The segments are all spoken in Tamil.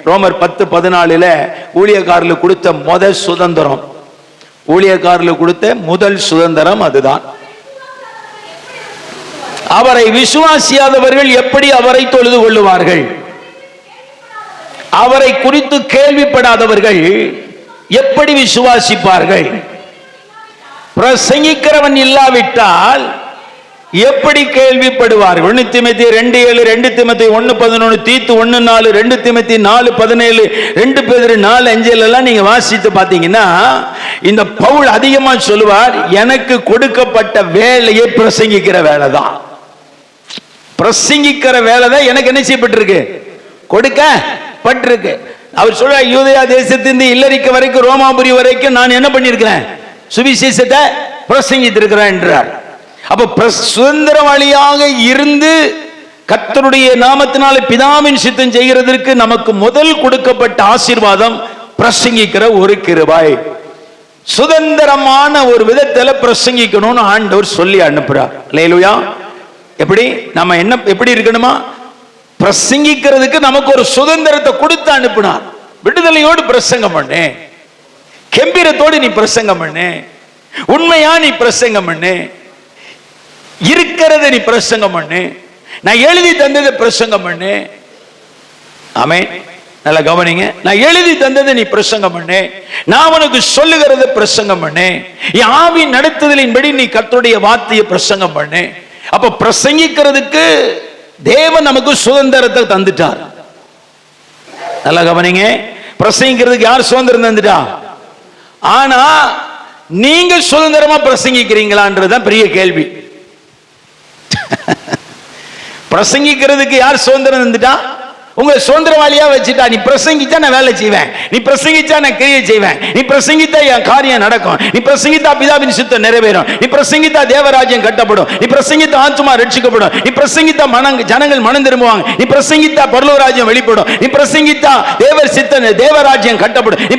ரோமர் 10:14 ஊழியக்காரர்களுக்கு கொடுத்த முதல் சுதந்திரம், ஊழியக்காரர்களுக்கு கொடுத்த முதல் சுதந்திரம் அதுதான். அவரை விசுவாசியாதவர்கள் எப்படி அவரை தொழுது கொள்ளுவார்கள்? அவரை குறித்து கேள்விப்படாதவர்கள் எப்படி விசுவாசிப்பார்கள்? பிரசங்கிக்கிறவன் இல்லாவிட்டால் எப்படி கேள்விப்படுவார்கள்? 1 தீமோத்தேயு 2:7, 2 தீமோத்தேயு 1:11, தீத்து 1:4, 2 தீமோத்தேயு 4:17, 2 பேதுரு 4:5 எல்லாம் நீங்க வாசித்து பாத்தீங்கன்னா இந்த பவுல் அதிகமா சொல்லுவார், எனக்கு கொடுக்கப்பட்ட வேலையை பிரசங்கிக்கிற வேலை தான். பிரசங்கிக்கிற வேலை தான் எனக்கு என்ன செய்யப்பட்டிருக்கு? கொடுக்கப்பட்டிருக்கு. அவர் சொல்ற, யூதேயா தேசத்திலிருந்து இல்லரிக்க வரைக்கும் ரோமாபுரி வரைக்கும் நான் என்ன பண்ணிருக்கிறேன்? சுவிசேஷத்தை பிரசங்கித்திருக்கிறேன் என்றார். அப்ப சுதந்திரவாளியாக இருந்து கர்த்தருடைய நாமத்தினால பிதாவின் சித்தம் செய்கிறதற்கு நமக்கு முதல் கொடுக்கப்பட்ட ஆசீர்வாதம் பிரசங்கிக்கிற ஒரு கிருபை. சுதந்திரமான ஒரு விதத்துல பிரசங்கிக்கணும்னு ஆண்டவர் சொல்லி அனுப்புறார். அல்லேலூயா. எப்படி நம்ம என்ன எப்படி இருக்கணுமா? பிரசங்கிக்கிறதுக்கு நமக்கு ஒரு சுதந்திரத்தை கொடுத்து அனுப்பினார். விடுதலையோடு பிரசங்கம் பண்ணு, கம்பீரத்தோடு நீ பிரசங்கம் பண்ணு, உண்மையா நீ பிரசங்கம் பண்ணு, இருக்கிறத நீ பிரசங்கம் பண்ணு, நான் எழுதி தந்ததை பிரசங்கம் பண்ணு. ஆமென். நல்ல கவனிங்க. நான் எழுதி தந்ததை நீ பிரசங்கம் பண்ணு, நான் உனக்கு சொல்லுகிறத பிரசங்கம் பண்ணு, ஆவி நடத்துதலின்படி நீ கர்த்தருடைய வார்த்தையை பிரசங்கம் பண்ணு. அப்ப பிரசங்கிக்கிறதுக்கு தேவன் நமக்கு சுதந்திரத்தை தந்துட்டார். நல்ல கவனிங்க. பிரசங்கிக்கிறதுக்கு யார் சுதந்திரம் தந்துட்டா? ஆனா நீங்க சுதந்திரமா பிரசங்கிக்கிறீங்களான்றதுதான் பெரிய கேள்வி. பிரசங்கிக்கிறதுக்கு யார் சுதந்திரம் தந்துட்டா? உங்களை சுதந்திரவாளியா வச்சுட்டா. நீ பிரசங்கிச்சா நான் வேலை செய்வேன், நீ பிரசங்கிச்சா நான் கிரியை செய்வேன், நீ பிரசங்கித்தா என் காரியம் நடக்கும், நீ பிரசங்கித்தா பிதாவின் சித்தம் நிறைவேறும், நீ பிரசங்கித்தா தேவராஜ்யம் கட்டப்படும், நீ பிரசங்கித்தா ஆத்துமா ரட்சிக்கப்படும், நீ பிரசங்கித்தா ஜனங்கள் மனம் திரும்புவாங்க, நீ பிரசங்கித்தா பரலோக ராஜ்யம் வெளிப்படும், நீ பிரசங்கித்தா தேவர் சித்தம் தேவராஜ்யம் கட்டப்படும், நீ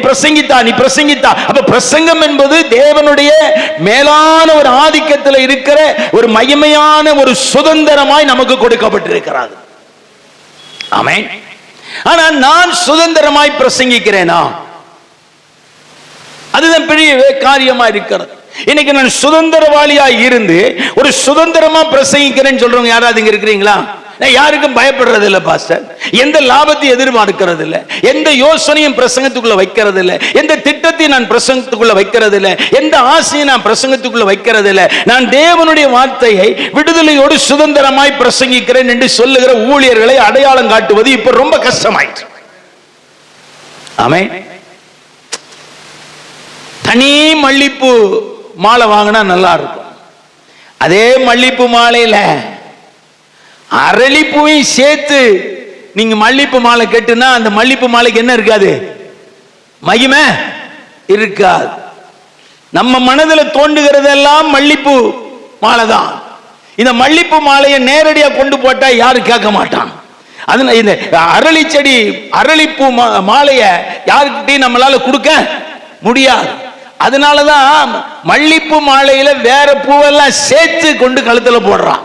பிரசங்கித்தா. அப்ப பிரசங்கம் என்பது தேவனுடைய மேலான ஒரு ஆதிக்கத்தில் இருக்கிற ஒரு மகிமையான ஒரு சுதந்திரமாய் நமக்கு கொடுக்கப்பட்டிருக்கிறது. ஆமென். ஆனா நான் சுதந்திரமாய் பிரசங்கிக்கிறேனா? அதுதான் பெரிய காரியமா இருக்கிறது. இன்னைக்கு நான் சுதந்திரவாளியா இருந்து ஒரு சுதந்திரமா பிரசங்கிக்கிறேன்னு சொல்றவங்க யாராவது இங்க இருக்கிறீங்களா? நான் யாருக்கும் பயப்படுறது இல்லை பாஸ்டர், எந்த லாபத்தையும் எதிர்பார்க்கிறது இல்லை, எந்த யோசனையும் பிரசங்கத்துக்குள்ள வைக்கிறது இல்லை, எந்த திட்டத்தையும் நான் பிரசங்கத்துக்குள்ள வைக்கிறது இல்லை, எந்த ஆசையும் நான் பிரசங்கத்துக்குள்ள வைக்கிறது இல்லை. நான் தேவனுடைய வார்த்தையை விடுதலையோடு சுதந்திரமாய் பிரசங்கிக்கிறேன் என்று சொல்லுகிற ஊழியர்களை அடையாளம் காட்டுவது இப்ப ரொம்ப கஷ்டமாயிற்று. ஆமென். தனி மல்லிப்பூ மாலை வாங்கினா நல்லா இருக்கும். அதே மல்லிப்பூ மாலையில அரளிப்பூவையும் சேர்த்து நீங்க மல்லிப்பூ மாலை கட்டுனா அந்த மல்லிப்பூ மாலைக்கு என்ன இருக்காது? மகிமை இருக்காது. நம்ம மனதில் தோன்றுகிறதெல்லாம் மல்லிப்பூ மாலை தான். இந்த மல்லிப்பூ மாலையை நேரடியா கொண்டு போட்டா யாரும் கேட்க மாட்டான். அது இந்த அரளி செடி அரளிப்பூ மாலைய யாருக்கிட்டையும் நம்மளால கொடுக்க முடியாது. அதனாலதான் மல்லிப்பூ மாலையில வேற பூவெல்லாம் சேர்த்து கொண்டு கழுத்துல போடுறான்.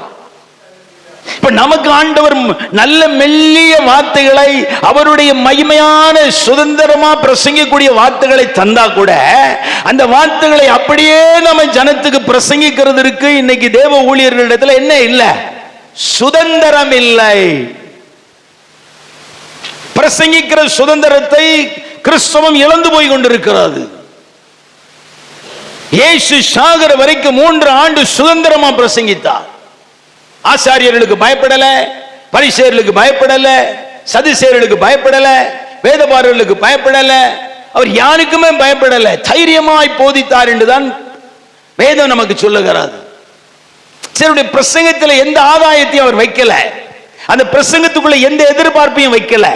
இப்ப நமக்கு ஆண்டவர் நல்ல மெல்லிய வார்த்தைகளை, அவருடைய மகிமையான சுதந்திரமா பிரசங்கிக்கூடிய வார்த்தைகளை தந்தா கூட அந்த வார்த்தைகளை அப்படியே நம்ம ஜனத்துக்கு பிரசங்கிக்கிறதுக்கு இன்னைக்கு தேவ ஊழியர்களிடத்துல என்ன இல்லை? சுதந்திரம் இல்லை. பிரசங்கிக்கிற சுதந்திரத்தை கிறிஸ்தவம் இழந்து போய் கொண்டிருக்கிறது. இயேசு சாகர வரைக்கும் 3 ஆண்டு சுதந்திரமா பிரசங்கித்தார். ஆசாரியர்களுக்கு பயப்படல, பரிசேயர்களுக்கு பயப்படல, சதுசேயர்களுக்கு பயப்படல, வேதபாரர்களுக்கு பயப்படல, அவர் யாருக்குமே பயப்படல, தைரியமாய் போதித்தார் என்றுதான் வேதம் நமக்கு சொல்லுகிறது. சிலருடைய பிரசங்கத்தில் எந்த ஆதாயத்தையும் அவர் வைக்கல, அந்த பிரசங்கத்துக்குள்ள எந்த எதிர்பார்ப்பையும் வைக்கல,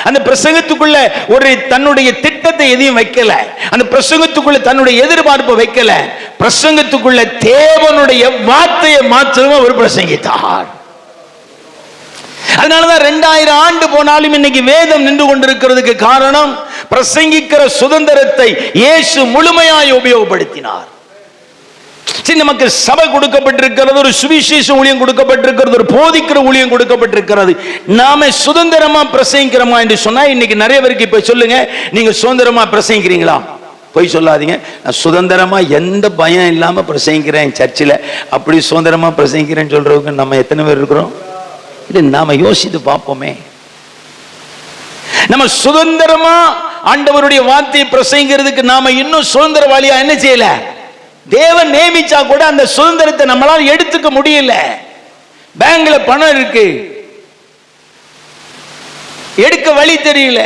அந்த பிரசங்கத்துக்குள்ள ஒரு தன்னுடைய திட்டத்தை எதையும் வைக்கல, அந்த பிரசங்கத்துக்குள்ள தன்னுடைய எதிர்பார்ப்பை வைக்கல. பிரசங்கத்துக்குள்ள தேவனுடைய வார்த்தையை மாத்திரமே அவர் பிரசங்கித்தார். அதனாலதான் 2000 ஆண்டு போனாலும் இன்னைக்கு வேதம் நின்று கொண்டிருக்கிறதுக்கு காரணம் பிரசங்கிக்கிற சுதந்திரத்தை இயேசு முழுமையாய் உபயோகப்படுத்தினார். நமக்கு சபை கொடுக்கப்பட்டிருக்கிறது, ஒரு சுவிசேஷ ஊழியம் கொடுக்கப்பட்டிருக்கிறது, ஒரு போதிக்கிற ஊழியம் கொடுக்கப்பட்டிருக்கிறது. நாம சுதந்திரமா பிரசங்கிக்கிறோமா என்று சொன்னா, இன்னைக்கு நிறைய பேருக்கு இப்ப சொல்லுங்க, நீங்க சுதந்திரமா பிரசங்கிக்கிறீங்களா? போய் சொல்லாதீங்க, நான் சுதந்திரமா எந்த பயம் இல்லாம பிரசங்கிக்கிறேன் சர்ச்சில், அப்படி சுதந்திரமா பிரசங்கிக்கிறேன்னு சொல்றவங்க நம்ம எத்தனை பேர் இருக்கிறோம்? இது நாம யோசித்து பார்ப்போமே. நம்ம சுதந்திரமா ஆண்டவருடைய வார்த்தையை பிரசங்கிக்கிறதுக்கு நாம இன்னும் சுதந்திரவாளியா என்ன செய்யல? தேவன் நியமிச்சா கூட அந்த சுதந்திரத்தை நம்மளால எடுத்துக்க முடியல. பேங்க்ல பணம் இருக்கு, எடுக்க வழி தெரியல.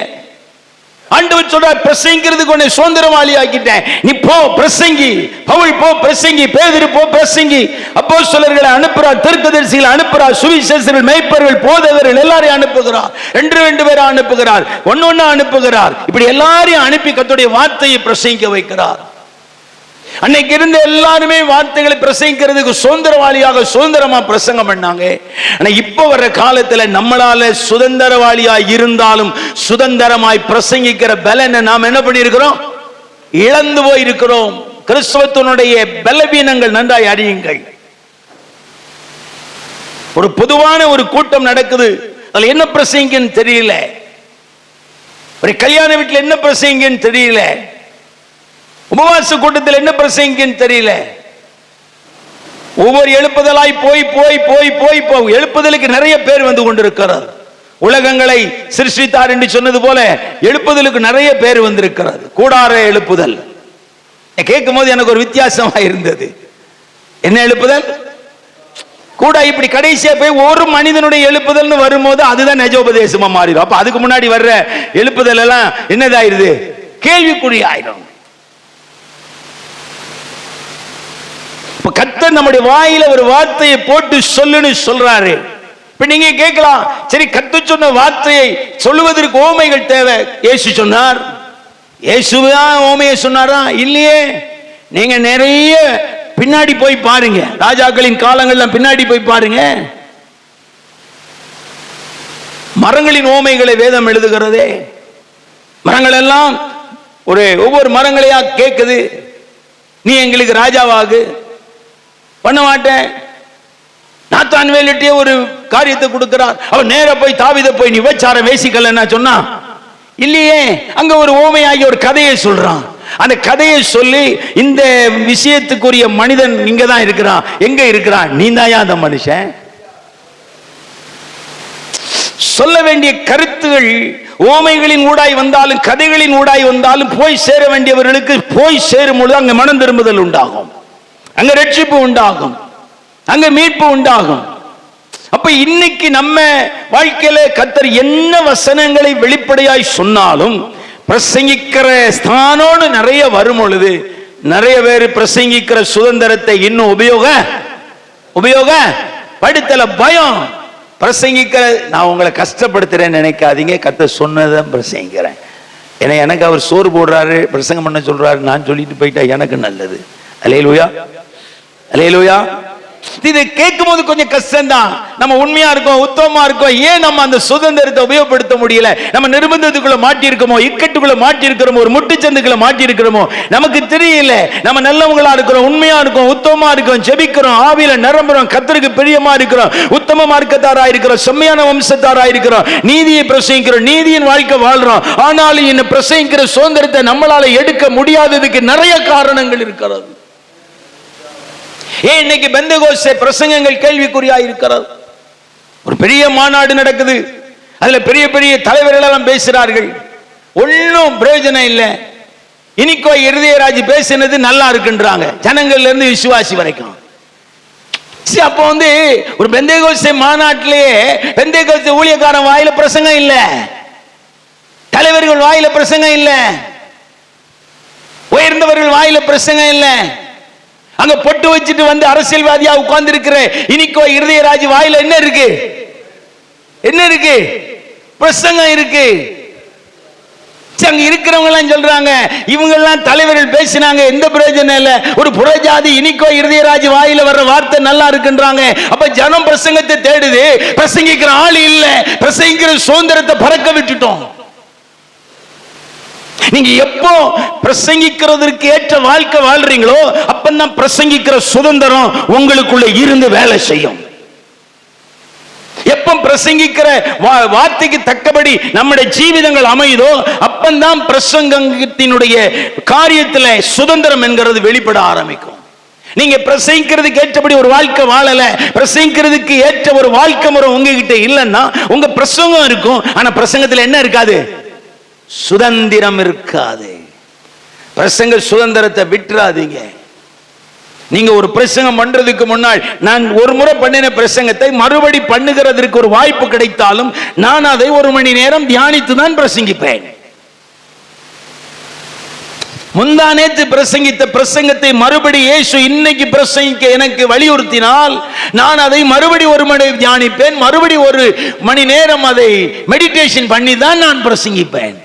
ஆண்டவர் சொல்றார், பிரசங்கிக்கிறதுக்கு உன்னை சுதந்திரவாளி ஆக்கிட்டேன், நீ போ பிரசங்கி. பவுல் போ பிரசங்கி, பேதுரு போ பிரசங்கி. அப்போஸ்தலர்களை அனுப்புறார், தீர்க்கதரிசிகளை அனுப்புறார், சுவிசேஷகர்கள், மேய்ப்பர்கள், போதகர்கள் எல்லாரையும் அனுப்புகிறார். ரெண்டு பேரை அனுப்புகிறார், ஒன்னொன்னா அனுப்புகிறார். இப்படி எல்லாரையும் அனுப்பி கர்த்தருடைய வார்த்தையை பிரசங்கிக்க வைக்கிறார். அன்னைக்கு இருந்த எல்லாருமே வார்த்தைகளை பிரசங்கிக்கிறதுக்கு சுதந்திரவாளியாக சுதந்திரமா பிரசங்கம் பண்ணாங்க. ஆனா இப்ப வர்ற காலத்துல நம்மளால சுதந்திரவாளியா இருந்தாலும் சுதந்திரமாய் பிரசங்கிக்கிற பலனை நாம் என்ன பண்ணியிருக்கிறோம்? இழந்து போயிருக்கிறோம். கிறிஸ்தவத்தினுடைய பலவீனங்கள் நன்றாய் அறியுங்கள். ஒரு பொதுவான ஒரு கூட்டம் நடக்குது, அதுல என்ன பிரசங்கின்னு தெரியல. ஒரு கல்யாண வீட்டில் என்ன பிரசங்கின்னு தெரியல. உபவாச கூட்டத்தில் என்ன பிரசங்கின்னு தெரியல. ஒவ்வொரு எழுப்புதலாய் போய் போய் போய் போய் போய் எழுப்புதலுக்கு நிறைய பேர் வந்து கொண்டிருக்கிறார். உலகங்களை சிருஷ்டித்தார் என்று சொன்னது போல எழுப்புதலுக்கு நிறைய பேர் வந்திருக்கிறது. கூடார எழுப்புதல் கேட்கும் போது எனக்கு ஒரு வித்தியாசமா இருந்தது. என்ன எழுப்புதல்? கூட இப்படி கடைசியா போய் ஒரு மனிதனுடைய எழுப்புதல்னு வரும்போது அதுதான் நிஜோபதேசமா மாறிடும். அப்ப அதுக்கு முன்னாடி வர்ற எழுப்புதல் எல்லாம் என்னதாயிருது? கேள்விக்குறி ஆயிடும். கர்த்தர் நம்முடைய வாயில ஒரு வார்த்தையை போட்டு சொல்லுன்னு சொல்றாரு. இப்ப நீங்க கேட்கலாம், சரி கர்த்தர் சொன்ன வார்த்தையை சொல்லுவதற்கு ஓமைகள் தேவை. இயேசு சொன்னார், இயேசுதான் ஓமையை சொன்னாரா? இல்லையே. நீங்க நிறைய பின்னாடி போய் பாருங்க, ராஜாக்களின் காலங்கள்லாம் பின்னாடி போய் பாருங்க. மரங்களின் ஓமைகளை வேதம் எழுதுகிறதே. மரங்கள் எல்லாம் ஒவ்வொரு மரங்களையா கேட்குது, நீ எங்களுக்கு ராஜாவாகு. பண்ண மாட்டேன். நாத்தான் வேலிட்டே ஒரு காரியத்தை கொடுக்கிறார். அவர் நேர போய் தாவீதை போய் நீ விபச்சாரம் வேசிக்கலன்னா சொன்னா இல்லையே. அங்க ஒரு ஓமையாகி ஒரு கதையை சொல்றான். அந்த கதையை சொல்லி இந்த விஷயத்துக்குரிய மனிதன் இங்க தான் இருக்கிறான். எங்க இருக்கிறான்? நீ தாயா அந்த மனுஷன். சொல்ல வேண்டிய கருத்துகள் ஓமைகளின் ஊடாய் வந்தாலும் கதைகளின் ஊடாய் வந்தாலும் போய் சேர வேண்டியவர்களுக்கு போய் சேரும் பொழுது அங்க மனம் திரும்புதல் உண்டாகும், அங்க ரட்சிப்பு உண்டாகும், அங்க மீட்பு உண்டாகும். அப்ப இன்னைக்கு நம்ம வாழ்க்கையில கர்த்தர் என்ன வசனங்களை வெளிப்படையாய் சொன்னாலும் பிரசங்கிக்கிற ஸ்தானோடு நிறைய வரும் பொழுது நிறைய பேர் பிரசங்கிக்கிற சுதந்திரத்தை இன்னும் உபயோகப்படுத்தல. பயம் பிரசங்கிக்கிற, நான் உங்களை கஷ்டப்படுத்துறேன்னு நினைக்காதீங்க. கர்த்தர் சொன்னதான் பிரசங்கிக்கிறேன். ஏன்னா எனக்கு அவர் சோறு போடுறாரு, பிரசங்கம் பண்ண சொல்றாரு, நான் சொல்லிட்டு போயிட்டா எனக்கு நல்லது. அல்லேலூயா, அல்லேலூயா. இது கேட்கும் போது கொஞ்சம் கஷ்டம்தான். நம்ம உண்மையா இருக்கோம், உத்தமமா இருக்கோம், ஏன் நம்ம அந்த சுதந்திரத்தை உபயோகப்படுத்த முடியல? நம்ம நிர்பந்தத்துக்குள்ள மாட்டி இருக்கோமோ, இக்கட்டுக்குள்ள மாட்டி இருக்கிறோமோ, ஒரு முட்டுச்சந்துக்குள்ள மாட்டி இருக்கிறோமோ நமக்கு தெரியல. நம்ம நல்லவங்களா இருக்கிறோம், உண்மையா இருக்கோம், உத்தமமா இருக்கோம், ஜெபிக்கிறோம், ஆவியில நிரம்புறோம், கர்த்தருக்கு பிரியமா இருக்கிறோம், உத்தம மார்க்கத்தாரா இருக்கிறோம், செம்மையான வம்சத்தாரா இருக்கிறோம், நீதியை பிரசங்கிக்கிறோம், நீதியின் வாழ்க்கை வாழ்றோம். ஆனாலும் இந்த பிரசங்கிக்கிற சுதந்திரத்தை நம்மளால எடுக்க முடியாததுக்கு நிறைய காரணங்கள் இருக்கிறது. ஏன் இன்னைக்கு பெந்தேகோஸ்தே பிரசங்கங்கள் கேள்விக்குறியா இருக்கிறது? ஒரு பெரிய மாநாடு நடக்குது, அதுல பெரிய பெரிய தலைவர்கள் எல்லாம் பேசுறார்கள், ஒன்னும் பிரயோஜனம் இல்லை. இனிக்கோ இருதயராஜ் பேசினது நல்லா இருக்குன்றாங்க, ஜனங்கள்ல இருந்து விசுவாசி வரைக்கும். அப்ப ஒரு பெந்தேகோஸ்தே மாநாட்டிலேயே பெந்தேகோஸ்தே ஊழியக்காரன் வாயில பிரசங்கம் இல்ல, தலைவர்கள் வாயில பிரசங்கம் இல்ல, உயர்ந்தவர்கள் வாயில பிரசங்கம் இல்ல. அங்க பொட்டு வச்சுட்டு வந்து அரசியல்வாதியா உட்கார்ந்து இருக்கிற இனிக்கோ இருதயராஜ் வாயில என்ன இருக்கு? என்ன இருக்கு? பிரசங்கம் இருக்கு. அங்க இருக்கிறவங்க எல்லாம் சொல்றாங்க, இவங்க எல்லாம் தலைவர்கள் பேசினாங்க, எந்த பிரயோஜனம் இல்ல. ஒரு புறஜாதி இனிக்கோ இருதயராஜ் வாயில வர்ற வார்த்தை நல்லா இருக்குன்றாங்க. அப்ப ஜனம் பிரசங்கத்தை தேடுது, பிரசங்கிக்கிற ஆள் இல்ல, பிரசங்கிக்கிற சுதந்திரத்தை பறக்க விட்டுட்டோம். நீங்க எப்போ பிரசங்கிக்கிறதுக்கு ஏற்ற வாழ்க்கை வாழ்றீங்களோ அப்பதான் பிரசங்கிக்கிற சுதந்திரம் உங்களுக்குள்ள இருந்து வேலை செய்யும். எப்ப பிரசங்கிக்கிற வார்த்தைக்கு தக்கபடி நம்முடைய ஜீவிதங்கள் அமையுதோ அப்பந்தான் பிரசங்கத்தினுடைய காரியத்தில் சுதந்திரம் என்கிறது வெளிப்பட ஆரம்பிக்கும். நீங்க பிரசங்கிக்கிறதுக்கு ஏற்றபடி ஒரு வாழ்க்கை வாழல, பிரசங்கிக்கிறதுக்கு ஏற்ற ஒரு வாழ்க்கை முறை உங்ககிட்ட இல்லைன்னா உங்க பிரசங்கம் இருக்கும், ஆனா பிரசங்கத்தில் என்ன இருக்காது? சுதந்திரம் இருக்காது. பிரசங்க சுதந்திரத்தை விட்டுறாதீங்க. நீங்க ஒரு பிரசங்கம் பண்றதுக்கு முன்னால், நான் ஒரு முறை பண்ணின பிரசங்கத்தை மறுபடி பண்ணுகிறதற்கு ஒரு வாய்ப்பு கிடைத்தாலும் நான் அதை 1 மணி நேரம் தியானித்து தான் பிரசங்கிப்பேன். முந்தானேத்து பிரசங்கித்த பிரசங்கத்தை மறுபடி இயேசு இன்னைக்கு பிரசங்கிக்க எனக்கு வலியுறுத்தினால் நான் அதை மறுபடி 1 மணி தியானிப்பேன், மறுபடி 1 மணி நேரம் அதை மெடிடேஷன் பண்ணி தான் நான் பிரசங்கிப்பேன்.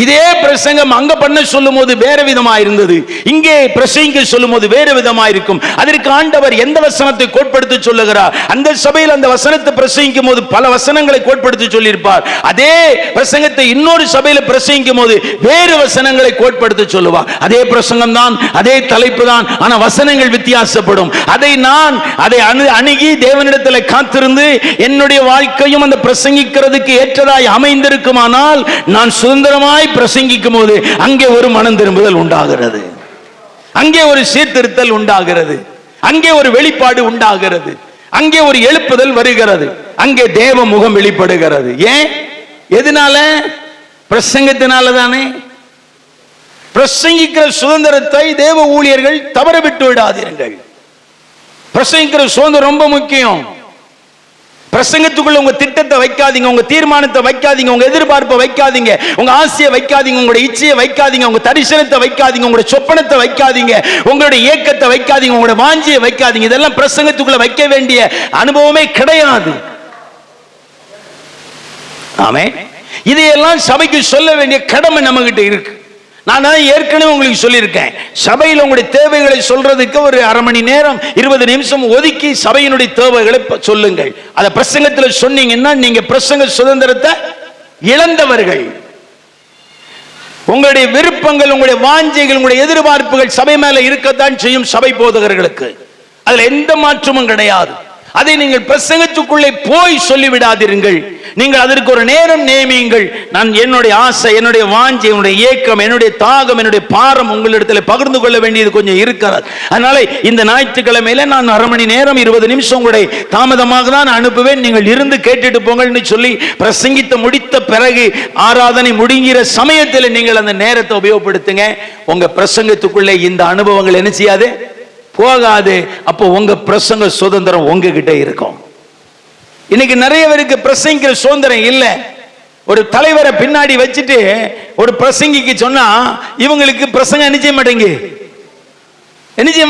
இதே பிரசங்கம் அங்க பண்ண சொல்லும் போது வேற விதமா இருந்தது, இங்கே பிரசங்கிக்க சொல்லும் போது வேற விதமா இருக்கும். அதற்கு ஆண்டவர் எந்த வசனத்தை கோட்படுத்தி சொல்லுகிறார், அந்த சபையில் அந்த வசனத்தை பிரசங்கிக்கும் போது பல வசனங்களை கோட்படுத்தி சொல்லியிருப்பார். அதே பிரசங்கத்தை இன்னொரு சபையில பிரசங்கிக்கும் போது வேறு வசனங்களை கோட்படுத்தி சொல்லுவார். அதே பிரசங்கம் தான், அதே தலைப்பு தான், ஆனா வசனங்கள் வித்தியாசப்படும். அதை அணுகி தேவனிடத்தில் காத்திருந்து என்னுடைய வாழ்க்கையும் அந்த பிரசங்கிக்கிறதுக்கு ஏற்றதாய் அமைந்திருக்குமானால் நான் சுதந்திரம் பிரசங்கிக்கும் போது அங்கே ஒரு மனம் திரும்புதல் உண்டாகிறது, அங்கே ஒரு சீர்திருத்தல் உண்டாகிறது, அங்கே ஒரு வெளிப்பாடு உண்டாகிறது, அங்கே ஒரு எழுப்புதல் வருகிறது, அங்கே தேவ முகம் வெளிப்படுகிறது. ஏன்? எதனால? பிரசங்கத்தினால தானே. பிரசங்கிக்கிற சுதந்திரத்தை தேவ ஊழியர்கள் தவற விட்டு விடாதீர்கள். பிரசங்கிக்கிற சுதந்திரம் ரொம்ப முக்கியம். பிரசங்கத்துக்குள்ள உங்க திட்டத்தை வைக்காதீங்க, உங்க தீர்மானத்தை வைக்காதீங்க, உங்க எதிர்பார்ப்பை வைக்காதீங்க, உங்க ஆசையை வைக்காதீங்க, உங்களுடைய இச்சையை வைக்காதீங்க, உங்க தரிசனத்தை வைக்காதீங்க, உங்களுடைய சொப்பனத்தை வைக்காதீங்க, உங்களுடைய ஏக்கத்தை வைக்காதீங்க, உங்களுடைய வாஞ்சியை வைக்காதீங்க. இதெல்லாம் பிரசங்கத்துக்குள்ள வைக்க வேண்டிய அனுபவமே கிடையாது. ஆமே, இதையெல்லாம் சபைக்கு சொல்ல வேண்டிய கடமை நம்ம கிட்ட இருக்கு. நான் ஏற்கனவே உங்களுக்கு சொல்லியிருக்கேன், சபையில் உங்களுடைய தேவைகளை சொல்றதுக்கு ஒரு 1/2 மணி நேரம் 20 நிமிஷம் ஒதுக்கி சபையினுடைய தேவைகளை சொல்லுங்கள். அதை பிரசங்கத்தில் சொன்னீங்கன்னா நீங்க பிரசங்க சுதந்திரத்தை இழந்தவர்கள். உங்களுடைய விருப்பங்கள், உங்களுடைய வாஞ்சைகள், உங்களுடைய எதிர்பார்ப்புகள் சபை மேல இருக்கத்தான் செய்யும் சபை போதகர்களுக்கு. அதுல எந்த மாற்றமும் கிடையாது. அதை நீங்கள் பிரசங்கத்துக்குள்ளே போய் சொல்லிவிடாதீர்கள். நீங்கள் அதற்கு ஒரு நேரம் நியமியுங்கள். நான் என்னுடைய ஆசை, என்னுடைய வாஞ்சை, என்னுடைய ஏக்கம், என்னுடைய தாகம், என்னுடைய பாரம் உங்களிடத்தில் பகிர்ந்து கொள்ள வேண்டியது கொஞ்சம் இருக்கிறது. அதனால இந்த ஞாயிற்றுக்கிழமையில நான் 1/2 மணி நேரம் 20 நிமிஷம் உங்களுடைய தாமதமாக தான் அனுப்புவேன், நீங்கள் இருந்து கேட்டுட்டு போங்கள்னு சொல்லி பிரசங்கித்து முடித்த பிறகு ஆராதனை முடிங்கிற சமயத்தில் நீங்கள் அந்த நேரத்தை உபயோகப்படுத்துங்க. உங்க பிரசங்கத்துக்குள்ளே இந்த அனுபவங்கள் என்ன செய்யாது? போகாது. அப்போ உங்க பிரசங்க சுதந்திரம் உங்ககிட்ட இருக்கும். இன்னைக்கு நிறைய பேருக்கு பிரசங்கிக்கிற சுதந்திரம் இல்லை. ஒரு தலைவரை பின்னாடி வச்சுட்டு ஒரு பிரசங்கிக்கு சொன்னா இவங்களுக்கு பிரசங்கம் என்ன செய்ய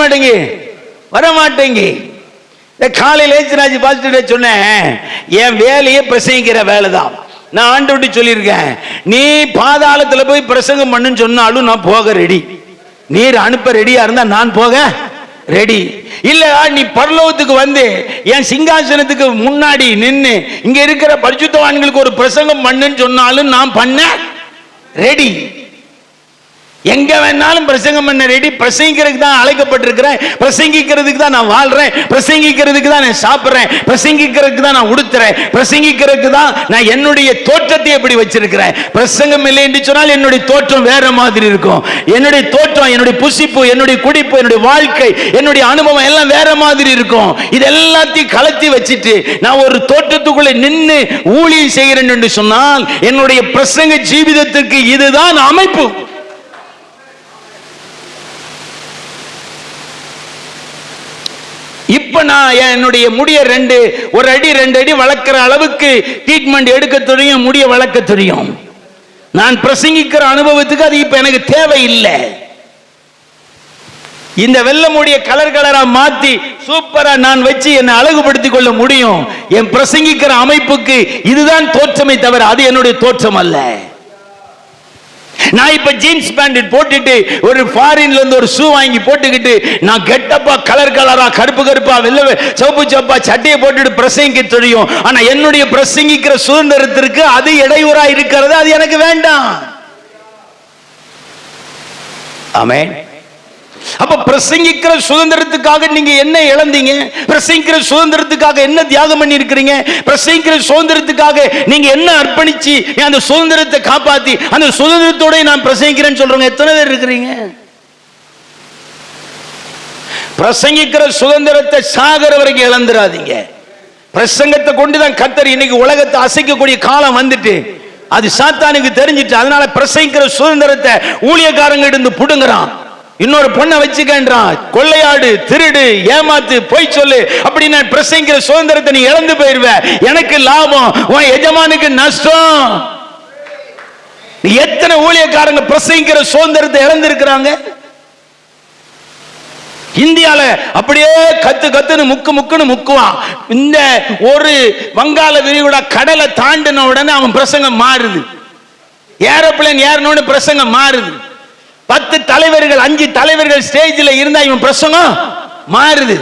மாட்டேங்க, வர மாட்டேங்க. காலையில் ஏஜராஜ் பாஸ்டர் சொன்னேன், என் வேலையே பிரசங்கிக்கிற வேலை தான். நான் ஆண்டு விட்டு சொல்லியிருக்கேன், நீ பாதாளத்தில் போய் பிரசங்கம் பண்ணுன்னு சொன்னாலும் நான் போக ரெடி. நீர் அனுப்ப ரெடியா இருந்தா நான் போக ரெடி. இல்ல நீ பரலோகத்துக்கு வந்து என் சிங்காசனத்துக்கு முன்னாடி நின்று இங்க இருக்கிற பரிசுத்தவான்களுக்கு ஒரு பிரசங்கம் பண்ணுன்னு சொன்னாலும் நான் பண்ண ரெடி. எங்க வேணாலும் பிரசங்கம் பண்ண ரெடி. பிரசங்கிக்கிறதுக்கு தான் அழைக்கப்பட்டிருக்கிறேன், பிரசங்கிக்கிறதுக்கு தான் நான் வாழ்றேன், பிரசங்கிக்கிறதுக்கு தான் நான் சாப்பிடுறேன், பிரசங்கிக்கிறதுக்கு தான் நான் உடுத்துறேன், பிரசங்கிக்கிறதுக்கு தான் நான் என்னுடைய தோற்றத்தை எப்படி வச்சிருக்கிறேன். பிரசங்கம் இல்லை என்று சொன்னால் என்னுடைய தோற்றம் வேற மாதிரி இருக்கும். என்னுடைய தோற்றம், என்னுடைய புசிப்பு, என்னுடைய குடிப்பு, என்னுடைய வாழ்க்கை, என்னுடைய அனுபவம் எல்லாம் வேற மாதிரி இருக்கும். இது எல்லாத்தையும் கலத்தி வச்சுட்டு நான் ஒரு தோற்றத்துக்குள்ளே நின்று ஊழியம் செய்கிறேன் என்று சொன்னால் என்னுடைய பிரசங்க ஜீவிதத்திற்கு இதுதான் அமைப்பு. இப்ப நான் என்னுடைய முடிய 1 அடி 2 அடி வளர்க்கிற அளவுக்கு ட்ரீட்மெண்ட் எடுக்க தெரியும், முடிய வளர்க்க தெரியும். நான் பிரசங்கிக்கிற அனுபவத்துக்கு அது இப்ப எனக்கு தேவையில்லை. இந்த வெள்ளை முடிய கலரா மாத்தி சூப்பரா நான் வச்சு என்னை அழகுபடுத்திக் கொள்ள முடியும். என் பிரசங்கிக்கிற அமைப்புக்கு இதுதான் தோற்றமே தவிர அது என்னுடைய தோற்றம் அல்ல. நான் இப்ப ஜீன்ஸ் பேண்ட் போட்டுட்டு ஒரு ஃபாரின்ல இருந்து ஒரு ஷூ வாங்கி போட்டுக்கிட்டு நான் கெட்டப்பா கலரா கருப்பா வெள்ளை சிவப்பா சட்டையை போட்டுட்டு பிரசங்கிக்க தெரியும். ஆனா என்னுடைய பிரசங்கிக்கிற சுதந்திரத்திற்கு அது இடையூறா இருக்கிறது, அது எனக்கு வேண்டாம். ஆமென். அப்ப பிரசங்கிக்கிற சுதந்திரத்துக்காக நீங்க என்ன இழந்தீங்க? பிரசங்கிக்கிற சுதந்திரத்துக்காக என்ன தியாகம் பண்ணி இருக்கிறீங்க? பிரசங்கிக்கிற சுதந்திரத்துக்காக நீங்க என்ன அர்ப்பணிச்சு அந்த சுதந்திரத்தை காப்பாத்தி அந்த சுதந்திரத்தோட நான் பிரசங்கிக்கிறேன்னு சொல்றவங்க எத்தனை பேர் இருக்கிறீங்க? பிரசங்கிக்கிற சுதந்திரத்தை சாகர வரைக்கும் இழந்துடாதீங்க. பிரசங்கத்தை கொண்டுதான் கர்த்தர் இன்னைக்கு உலகத்தை அசைக்கக்கூடிய காலம் வந்துட்டு அது சாத்தானுக்கு தெரிஞ்சிட்டு, அதனால பிரசங்கிக்கிற சுதந்திரத்தை ஊழியக்காரங்க இருந்து புடுங்குறான். இன்னொரு பொண்ணை வச்சுக்கின்றான், கொள்ளையாடு, திருடு, ஏமாத்து, பொய் சொல்லு, அப்படி நான் பிரசங்கிக்கிற சுதந்திரத்தை நீ இழந்து போயிருவ, எனக்கு லாபம், உன் எஜமானுக்கு நஷ்டம். நீ எத்தனை ஊழியக்காரங்க பிரசங்கிக்கிற சுதந்திரத்தை இழந்திருக்கிறாங்க? இந்தியால அப்படியே கத்துன்னு முக்குன்னு முக்குவான். இந்த ஒரு வங்காள விரிகுடா கடலை தாண்டின உடனே அவன் பிரசங்கம் மாறுது. ஏரோப்ளேன் ஏறணும்னு பிரசங்கம் மாறுது. 10 தலைவர்கள் 5 தலைவர்கள் ஸ்டேஜில் இருந்தா இவன் பிரசங்கம் மாறுது.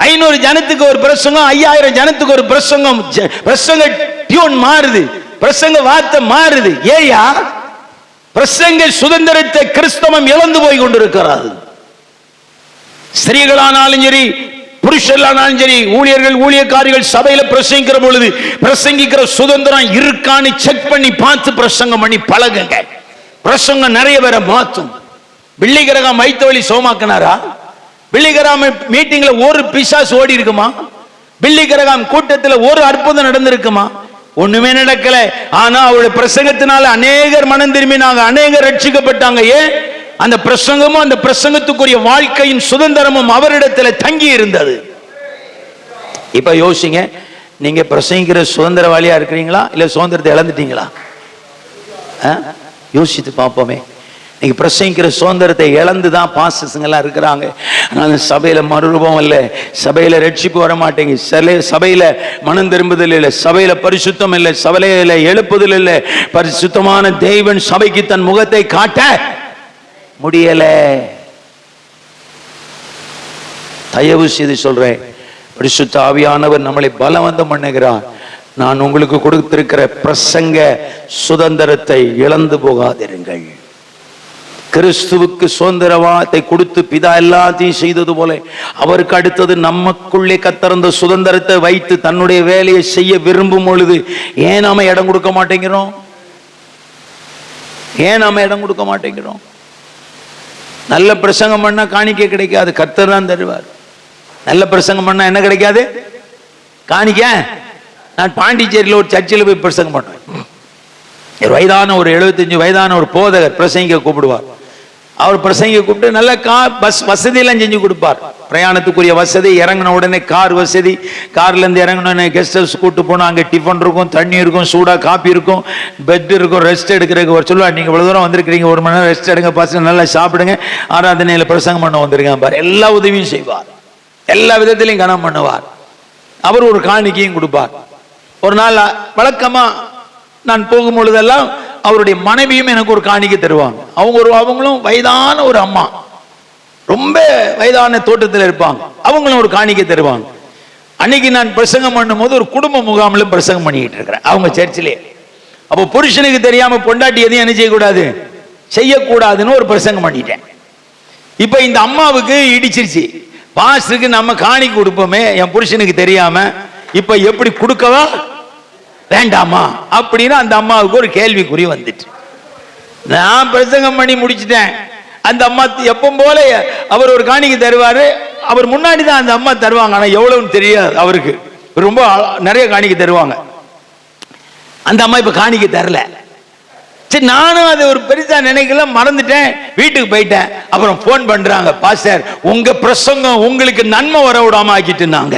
500 ஜனத்துக்கு ஒரு பிரசங்கம், 5000 ஜனத்துக்கு ஒரு பிரசங்கம், பிரசங்க டியூன் மாறுது, பிரசங்க வார்த்தை மாறுது. ஏயா பிரசங்க சுதந்திரத்தை கிறிஸ்தவம் இழந்து போய் கொண்டிருக்கிறது. ஸ்திரீகளானாலும் சரி, புருஷர்களானாலும் சரி, ஊழியர்கள் ஊழியக்காரிகள் சபையில பிரசங்கிக்கிற பொழுது பிரசங்கிக்கிற சுதந்திரம் இருக்கான்னு செக் பண்ணி பார்த்து பிரசங்கம் பண்ணி பழகுங்க. பிரசங்கம் நிறைய பேரை மாத்தும். பில்லிகிரகாம் வைத்த வழி சோமாக்கினாரா? பில்லிகிரகாம் மீட்டிங்ல ஒரு பிசாசு ஓடி இருக்குமா? பில்லிகிரகாம் கூட்டத்தில் ஒரு அற்புதம் நடந்திருக்குமா? ஒண்ணுமே நடக்கல. ஆனா அவருடைய பிரசங்கத்தினால அநேகர் மனம் திரும்பினாங்க, அநேகர் ரட்சிக்கப்பட்டாங்க. ஏன்? அந்த பிரசங்கமும் அந்த பிரசங்கத்துக்குரிய வாழ்க்கையின் சுதந்திரமும் அவரிடத்தில் தங்கி இருந்தது. இப்ப யோசிங்க, நீங்க பிரசங்கிக்கிற சுதந்திரவாளியா இருக்கிறீங்களா இல்ல சுதந்திரத்தை இழந்துட்டீங்களா? யோசித்து பார்ப்போமே. நீங்க பிரசங்கிக்கிற சுதந்திரத்தை இழந்துதான் பாஸ்டர்ஸ்ங்கெல்லாம் இருக்கிறாங்க. ஆனால் சபையில மறுரூபம் இல்லை, சபையில ரட்சிப்பு வர மாட்டேங்க, சபையில மனம் திரும்புதல் இல்லை, சபையில பரிசுத்தம் இல்லை, சபையில எழுப்புதல் இல்லை. பரிசுத்தமான தேவன் சபைக்கு தன் முகத்தை காட்ட முடியல. தயவு செய்து சொல்றேன், பரிசுத்த ஆவியானவர் நம்மளை பலவந்தம் பண்ணுகிறார். நான் உங்களுக்கு கொடுத்திருக்கிற பிரசங்க சுதந்திரத்தை இழந்து போகாதிருங்கள். கிறிஸ்துவுக்கு சுதந்திரத்தை கொடுத்து பிதா எல்லாத்தையும் செய்தது போல அவருக்கு அடுத்தது நமக்குள்ளே கத்திருந்த சுதந்திரத்தை வைத்து தன்னுடைய வேலையை செய்ய விரும்பும் பொழுது ஏன் நாம இடம் கொடுக்க மாட்டேங்கிறோம்? ஏன் நாம இடம் கொடுக்க மாட்டேங்கிறோம்? நல்ல பிரசங்கம் பண்ணா காணிக்கை கிடைக்காது, கர்த்தர் தான் தருவார். நல்ல பிரசங்கம் பண்ணா என்ன கிடைக்காது? காணிக்க. நான் பாண்டிச்சேரியில் ஒரு சர்ச்சில் போய் பிரசங்கம் பண்ணுவேன். வயதான ஒரு 75 வயதான ஒரு போதகர் பிரசங்க கூப்பிடுவார். அவர் பிரசங்க கூப்பிட்டு நல்ல பஸ் வசதியெல்லாம் செஞ்சு கொடுப்பார். பிரயாணத்துக்குரிய வசதி, இறங்கின உடனே கார் வசதி, கார்ல இருந்து இறங்கின கெஸ்ட் ஹவுஸ் கூட்டு போனோம். அங்கே டிஃபன் இருக்கும், தண்ணி இருக்கும், சூடா காப்பி இருக்கும், பெட் இருக்கும், ரெஸ்ட் எடுக்கிறதுக்கு ஒரு சொல்லுவார். நீங்க இவ்வளவு தூரம் வந்திருக்கிறீங்க, 1 மணி நேரம் ரெஸ்ட் எடுங்க, பசங்க நல்லா சாப்பிடுங்க, ஆராதனையில பிரசங்கம் பண்ண வந்திருக்கேன் பாரு. எல்லா உதவியும் செய்வார், எல்லா விதத்திலையும் கனம் பண்ணுவார். அவர் ஒரு காணிக்கையும் கொடுப்பார். ஒரு நாள் வழக்கமா நான் போகும் பொழுதெல்லாம் அவருடைய மனைவியும் எனக்கு ஒரு காணிக்கை தருவாங்க. அவங்களும் வயதான ஒரு அம்மா, ரொம்ப வயதான தோட்டத்தில் இருப்பாங்க. அவங்களும் ஒரு காணிக்கை தருவாங்க. அன்னைக்கு நான் பிரசங்கம் பண்ணும் போது ஒரு குடும்ப முகாமில் பிரசங்கம் பண்ணிட்டு இருக்கிறேன் அவங்க சர்ச்சிலே. அப்போ புருஷனுக்கு தெரியாம பொண்டாட்டி எதையும் என்ன செய்யக்கூடாது, செய்யக்கூடாதுன்னு ஒரு பிரசங்கம் பண்ணிட்டேன். இப்ப இந்த அம்மாவுக்கு இடிச்சிருச்சு, பாஸ்டருக்கு நம்ம காணிக்கை கொடுப்போமே என் புருஷனுக்கு தெரியாம, இப்ப எப்படி கொடுக்கவா வேண்டாமா அப்படின்னு அந்த அம்மாவுக்கு ஒரு கேள்விக்குறி வந்துட்டு. நான் பிரசங்கம் பண்ணி முடிச்சிட்டேன். அந்த அம்மா எப்பவும் போல அவர் ஒரு காணிக்கை தருவாரு, அவர் முன்னாடி தான் அந்த அம்மா தருவாங்க. ஆனா எவ்வளவுன்னு தெரியாது அவருக்கு, ரொம்ப நிறைய காணிக்கை தருவாங்க. அந்த அம்மா இப்ப காணிக்கை தரல. சரி, நானும் அதை ஒரு பெருசா நினைக்கல, மறந்துட்டேன், வீட்டுக்கு போயிட்டேன். அப்புறம் போன் பண்றாங்க, பாஸ்டர் உங்க பிரசங்கம் உங்களுக்கு நன்மை வர விடாம ஆக்கிட்டுனாங்க.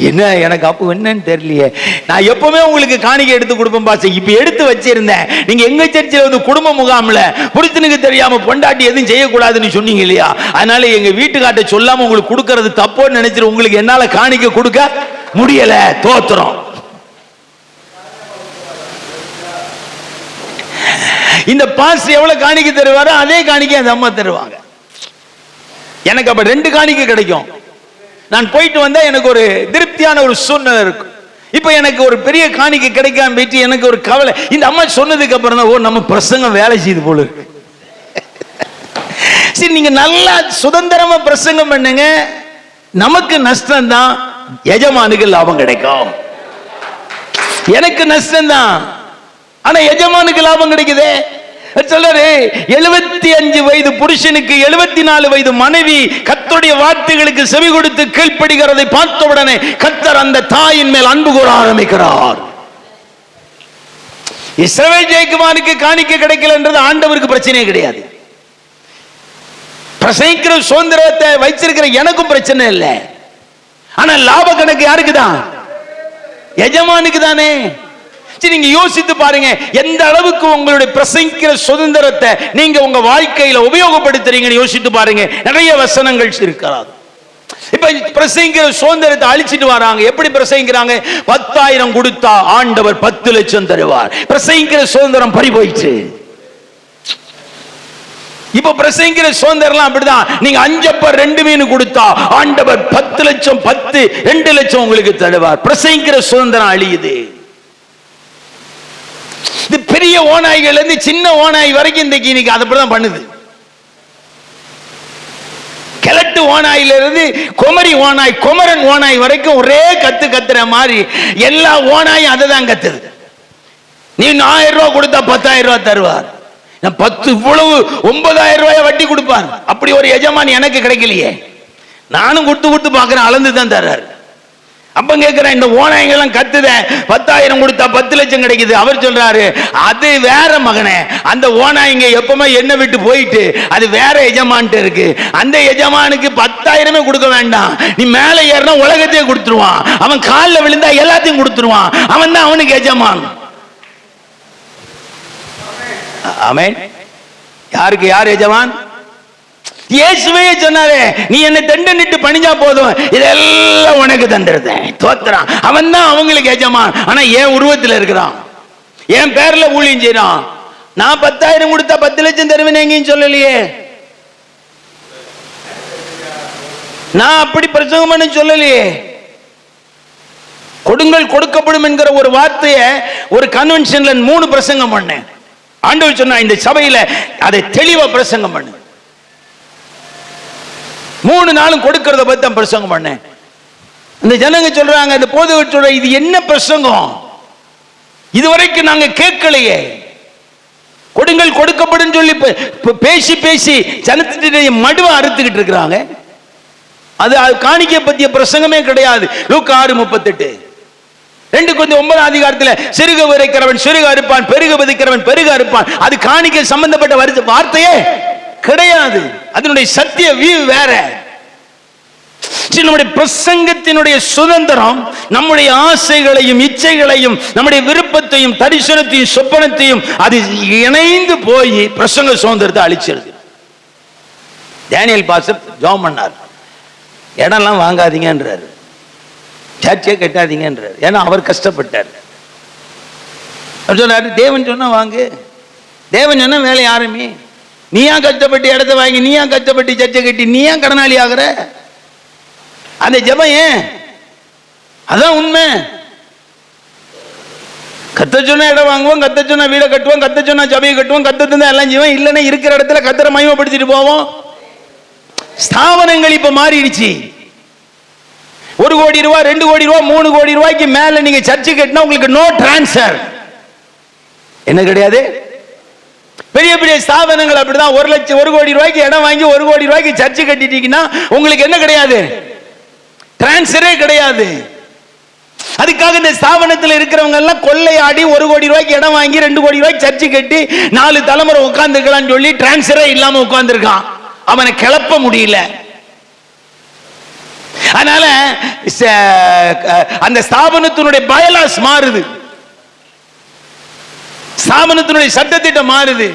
என்ன எனக்கு அப்போ என்னன்னு தெரியலையே, நான் எப்பவுமே உங்களுக்கு காணிக்கை எடுத்து கொடுப்பேன் பாஸ்டர், இப்ப எடுத்து வச்சிருந்தேன். நீங்க எங்க சர்ச்சில் வந்து குடும்ப முகாம்ல புருஷனுக்கு தெரியாம பொண்டாட்டி எதுவும் செய்யக்கூடாதுன்னு சொன்னீங்க இல்லையா, அதனால எங்க வீட்டுக்காட்ட சொல்லாம உங்களுக்கு கொடுக்கறது தப்போன்னு நினைச்சிரு, உங்களுக்கு என்னால காணிக்கை கொடுக்க முடியல, தோத்துறோம். இந்த பாஸ்டர் எவ்வளவு காணிக்கை தருவாரோ அதே காணிக்கை அந்த அம்மா தருவாங்க. எனக்கு அப்ப 2 காணிக்கை கிடைக்கும். நான் போயிட்டு வந்தா எனக்கு ஒரு திருப்தியான ஒரு சூழ்நிலை இருக்கும். இப்ப எனக்கு ஒரு பெரிய காணிக்கை கிடைக்காம போயிட்டு எனக்கு ஒரு கவலை. இந்த அம்மா சொன்னதுக்கு அப்புறம் தான், ஓ நம்ம பிரசங்கம் வேலை செய்து போல இருக்கு. சரி, நீங்க நல்லா சுதந்திரமா பிரசங்கம் பண்ணுங்க, நமக்கு நஷ்டம் தான், எஜமானுக்கு லாபம் கிடைக்கும். எனக்கு நஷ்டம் தான், ஆனா எஜமானுக்கு லாபம் கிடைக்குதே. சொல்றாரு, 75 வயது புருஷனுக்கு 74 வயது மனைவி கர்த்தருடைய வார்த்தைகளுக்கு செவி கொடுத்து கீழ்ப்படுகிறதை பார்த்தவுடனே கர்த்தர் அந்த தாயின் மேல் அன்பு கூற ஆரம்பிக்கிறார். இஸ்ரவேல் ஜெயக்குமாருக்கு காணிக்கை கிடைக்கலன்றது ஆண்டவருக்கு பிரச்சனையே கிடையாது. பிரசங்கிக்கிற சுதந்திரத்தை வைச்சிருக்கிற எனக்கும் பிரச்சனை இல்லை. ஆனா லாப கணக்கு யாருக்கு தான்? எஜமானுக்கு தானே. நீங்க யோசித்து பாருங்க, எந்த அளவுக்கு உங்களுடைய பிரசங்கிக்கிற சுதந்திரத்தை நீங்க உங்க வாழ்க்கையில உபயோகப்படுத்துறீங்கன்னு யோசித்து பாருங்க. நிறைய வசனங்கள் இருக்கிறது. இப்ப பிரசங்கிக்கிற சுதந்திரத்தை அழிச்சிட்டு வராங்க. எப்படி பிரசங்கிக்கிறாங்க? 10,000 கொடுத்தா ஆண்டவர் 10 லட்சம் தருவார். பிரசங்கிக்கிற சுதந்திரம் பறி போயிடுச்சு. இப்ப பிரசங்கிக்கிற சுதந்திரம் அப்படிதான். நீங்க 5 மீன் கொடுத்தா ஆண்டவர் 10 லட்சம் 2 லட்சம் உங்களுக்கு தருவார். பிரசங்கிக்கிற சுதந்திரம் அழியுது. இது பெரிய ஓநாய்கள் இருந்து சின்ன ஓநாய் வரைக்கும் இன்னைக்கு அதுதான் பண்ணுது. கிழட்டு ஓநாயில இருந்து குமரி ஓநாய், குமரன் ஓநாய் வரைக்கும் ஒரே கத்துற மாதிரி எல்லா ஓநாயும் அதை தான் கத்துது. நீ 1000 ரூபாய் கொடுத்தா 10,000 ரூபாய் தருவார். 10 இவ்வளவு 9,000 ரூபாய் வட்டி கொடுப்பார். அப்படி ஒரு எஜமான் எனக்கு கிடைக்கலையே. நானும் கொடுத்து பார்க்கிறேன், அளந்து தான் தர்றாரு. அப்ப கேட்கிறேன், இந்த ஓநாய்கள்லாம் கத்துத 10,000 கொடுத்தா 10 லட்சம் கிடைக்குது. அவர் சொல்றாரு, அது வேற மகனே, அந்த ஓநாய்ங்க எப்பவுமே என்ன விட்டு போயிட்டு அது வேற எஜமான்ட்டு இருக்கு. அந்த எஜமானுக்கு 10,000 கொடுக்க வேண்டாம், நீ மேல ஏறினா உலகத்தையே கொடுத்துருவான். அவன் காலில் விழுந்தா எல்லாத்தையும் கொடுத்துருவான். அவன் தான் அவனுக்கு எஜமான். ஆமென். யாருக்கு யார் எஜமான்? இயேசுவே சொன்னாரே, நீ என்னை தண்டனிட்டு பணிஞ்சா போதும், இதெல்லாம் உனக்கு தந்துருதேன். தோத்துறான். அவன் தான் அவங்களுக்கு எஜமான். ஆனா என் உருவத்தில் இருக்கிறான், என் பேர்ல ஊழியம் செய்யறான். நான் 10,000 கொடுத்தா 10 லட்சம் தருவேன் எங்கேயும் சொல்லலையே. நான் அப்படி பிரசங்கம் பண்ண சொல்லலையே. கொடுங்கள் கொடுக்கப்படும் என்கிற ஒரு வார்த்தையை ஒரு கன்வென்ஷன்ல 3 பிரசங்கம் பண்ணேன். ஆண்டவர் சொன்னா, இந்த சபையில அதை தெளிவா பிரசங்கம் பண்ணு. 3 நாளும் கொடுக்கிறத பத்தி தான் பிரசங்கம் பண்ணேன். இந்த ஜனங்க சொல்றாங்க, இந்த போதகர் சொல்ற, இது என்ன பிரசங்கம், இதுவரைக்கும் நாங்க கேட்கலையே. கொடுங்கள் கொடுக்கப்படும் சொல்லி பேசி பேசி ஜனத்தினுடைய மடுவை அறுத்துக்கிட்டு இருக்கிறாங்க. அது காணிக்கை பத்திய பிரசங்கமே கிடையாது. லூக்கா 6:38 2 Corinthians 9 அதிகாரத்தில் சிறுக விதைக்கிறவன் சிறுக அறுப்பான், பெருக விதைக்கிறவன் பெருக அறுப்பான். அது காணிக்கை சம்பந்தப்பட்ட வார்த்தையே கிடையாது. அதனுடைய சத்திய வியூ வேற. நம்முடைய பிரசங்கத்தினுடைய சுதந்திரம் நம்முடைய ஆசைகளையும் இச்சைகளையும் நம்முடைய விருப்பத்தையும் தரிசனத்தையும் சொப்பனத்தையும் அது இணைந்து போய் பிரசங்க சுதந்திரத்தை அழிச்சிருது. டேனியல் பாஸ்டர் ஜெபம் பண்ணார், இடம்லாம் வாங்காதீங்கன்றார், சர்ச்சை கட்டாதீங்கன்றார். ஏன்னா அவர் கஷ்டப்பட்டார். சொன்னார், தேவன் சொன்னா வாங்கு, தேவன் சொன்னா வேலை ஆரம்பி. நீயா கஷ்டப்பட்டு இடத்தை வாங்கி, நீயா கஷ்டப்பட்டு சர்ச்சை கட்டி, நீயா கடனாளி ஆகிற? அந்த ஜெபம் ஏன்? அதான் உண்மை. கத்த சொன்னா இடம் வாங்குவோம், கத்த சொன்னா வீடை கட்டுவோம், கத்த சொன்னா சபையை கட்டுவோம், கத்த தான் எல்லாம் செய்வோம். இல்லைன்னா இருக்கிற இடத்துல கத்தரை மகிமைப்படுத்திட்டு போவோம். ஸ்தாபனங்கள் இப்ப மாறிடுச்சு. 1 கோடி ரூபாய், 2 கோடி ரூபாய், 3 கோடி ரூபாய்க்கு மேல நீங்க சர்ச்சை கட்டினா உங்களுக்கு நோ டிரான்ஸ்பர். என்ன கிடையாது? பெரிய பெரிய ஸ்தாபனங்கள் அப்படிதான். 1 கோடி ரூபாய்க்கு இடம் வாங்கி 1 கோடி ரூபாய்க்கு சர்ச்சை கட்டிட்டீங்கன்னா உங்களுக்கு என்ன கிடையாது? டிரான்ஸ்பரே கிடையாது. அதுக்காக இந்த ஸ்தாபனத்தில் இருக்கிறவங்க எல்லாம் கொள்ளையாடி 1 கோடி ரூபாய்க்கு இடம் வாங்கி 2 கோடி ரூபாய்க்கு சர்ச்சை கட்டி 4 தலைமுறை உட்கார்ந்துக்கலாம்னு சொல்லி டிரான்ஸ்பரே இல்லாம உட்கார்ந்துருக்கான். அவனை கிளப்ப முடியல. அதனால அந்த ஸ்தாபனத்தினுடைய பைலாஸ் மாறுது, ஸ்தாபனத்தினுடைய சட்டத்திட்டம் மாறுது.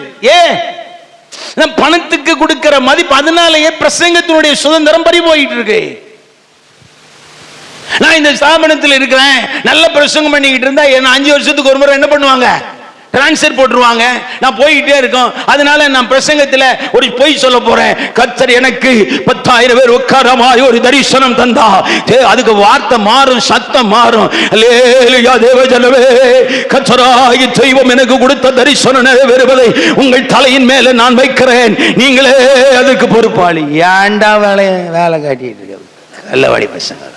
பணத்துக்கு கொடுக்கிற மதிப்பு. அதனாலேயே பிரசங்கத்தினுடைய சுதந்திரம் பறி போயிட்டு இருக்கு. நான் இந்த ஸ்தாபனத்தில் இருக்கிறேன், நல்ல பிரசங்கம் பண்ணிக்கிட்டு இருந்தா என்ன 5 வருஷத்துக்கு ஒரு முறை என்ன பண்ணுவாங்க? டிரான்ஸ்ஃபர் போட்டுருவாங்க. நான் போயிட்டே இருக்கோம். அதனால நான் பிரசங்கத்தில் ஒரு பொய் சொல்ல போறேன். கர்த்தர் எனக்கு 10,000 பேர் உட்காரமாய் ஒரு தரிசனம் தந்தா, அதுக்கு வார்த்தை மாறும், சத்தம் மாறும். அல்லேலூயா தேவஜனமே, கர்த்தராகிய தெய்வம் எனக்கு கொடுத்த தரிசனம் நிறைவேறுவதை உங்கள் தலையின் மேல நான் வைக்கிறேன். நீங்களே அதுக்கு பொறுப்பாளி. ஏண்டா வேலை காட்டிட்டு இருக்க நல்லவாடி பசங்க.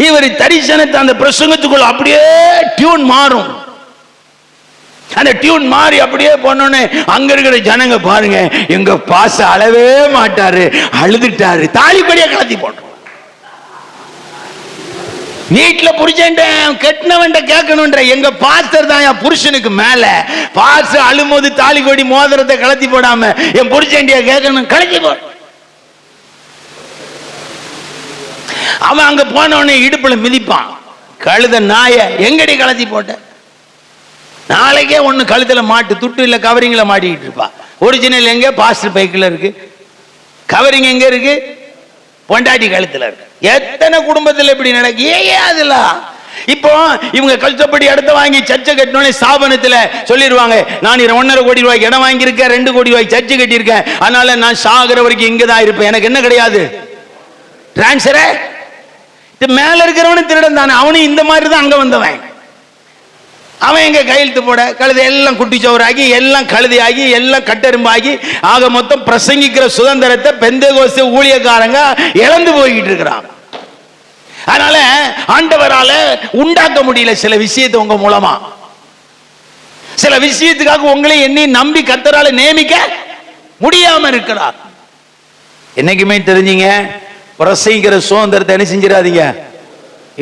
இவர் தரிசனத்தை அந்த பிரசங்கத்துக்குள்ள அப்படியே டியூன் மாறும். அந்த டியூன் மாறி அப்படியே போனோன்னு அங்க இருக்கிற ஜனங்க பாருங்க, எங்க பாச அளவே மாட்டாரு, அழுதுட்டாரு, தாலிப்படியா கலத்தி போட்டோம். வீட்டுல புருஷன்ட்ட கெட்டினவன்ட்ட கேட்கணும்ன்ற எங்க பாஸ்டர் தான் என் புருஷனுக்கு மேல. பாஸ்டர் அழும்போது தாலி கொடி மோதிரத்தை கலத்தி போடாம என் புருஷன்டியா கேட்கணும், கலத்தி போ. அவன் அங்க போனவனே இடுப்புல மிதிப்பான். கழுத நாய எங்கடி கலத்தி போட்ட? நாளைக்கே ஒண்ணு கழுத்துல மாட்டு, துட்டு இல்ல கவரிங்ல மாட்டிக்கிட்டு இருப்பா. ஒரிஜினல் எங்க? பாஸ்டர் பைக்கில் இருக்கு. கவரிங் எங்க இருக்கு? பொண்டாட்டி கழுத்துல இருக்கு. எத்தனை குடும்பத்தில் இப்படி நடக்கு? அதுல இப்போ இவங்க கஷ்டப்படி இடத்த வாங்கி சர்ச்சை கட்டினோடனே ஸ்தாபனத்துல சொல்லிடுவாங்க, நான் 1.5 கோடி ரூபாய்க்கு இடம் வாங்கியிருக்கேன், 2 கோடி ரூபாய்க்கு சர்ச்சை கட்டியிருக்கேன், அதனால நான் சாகிற வரைக்கும் இங்கதான் இருப்பேன், எனக்கு என்ன கிடையாது டிரான்ஸ்ஃபர். மேல இருக்கிறவனு திருடன் தானே, அவனும் இந்த மாதிரி தான் அங்க வந்தவன். அவன் எங்க கையெழுத்து போட கழுதை எல்லாம் குட்டிச்சவராகி, எல்லாம் கழுதையாகி, எல்லாம் கட்டெரும்பாகி, ஆக மொத்தம் பிரசங்கிக்கிற சுதந்திரத்தை பெந்தேகோஸ்து ஊழியக்காரங்க இழந்து போய்கிட்டு இருக்கிறான். அதனால ஆண்டவரால உண்டாக்க முடியல சில விஷயத்தை உங்க மூலமா. சில விஷயத்துக்காக உங்களை என்னை நம்பி கர்த்தரால நியமிக்க முடியாம இருக்கிறார். என்னைக்குமே தெரிஞ்சீங்க, பிரசங்கிக்கிற சுதந்திரத்தை என்ன செஞ்சிடாதீங்க,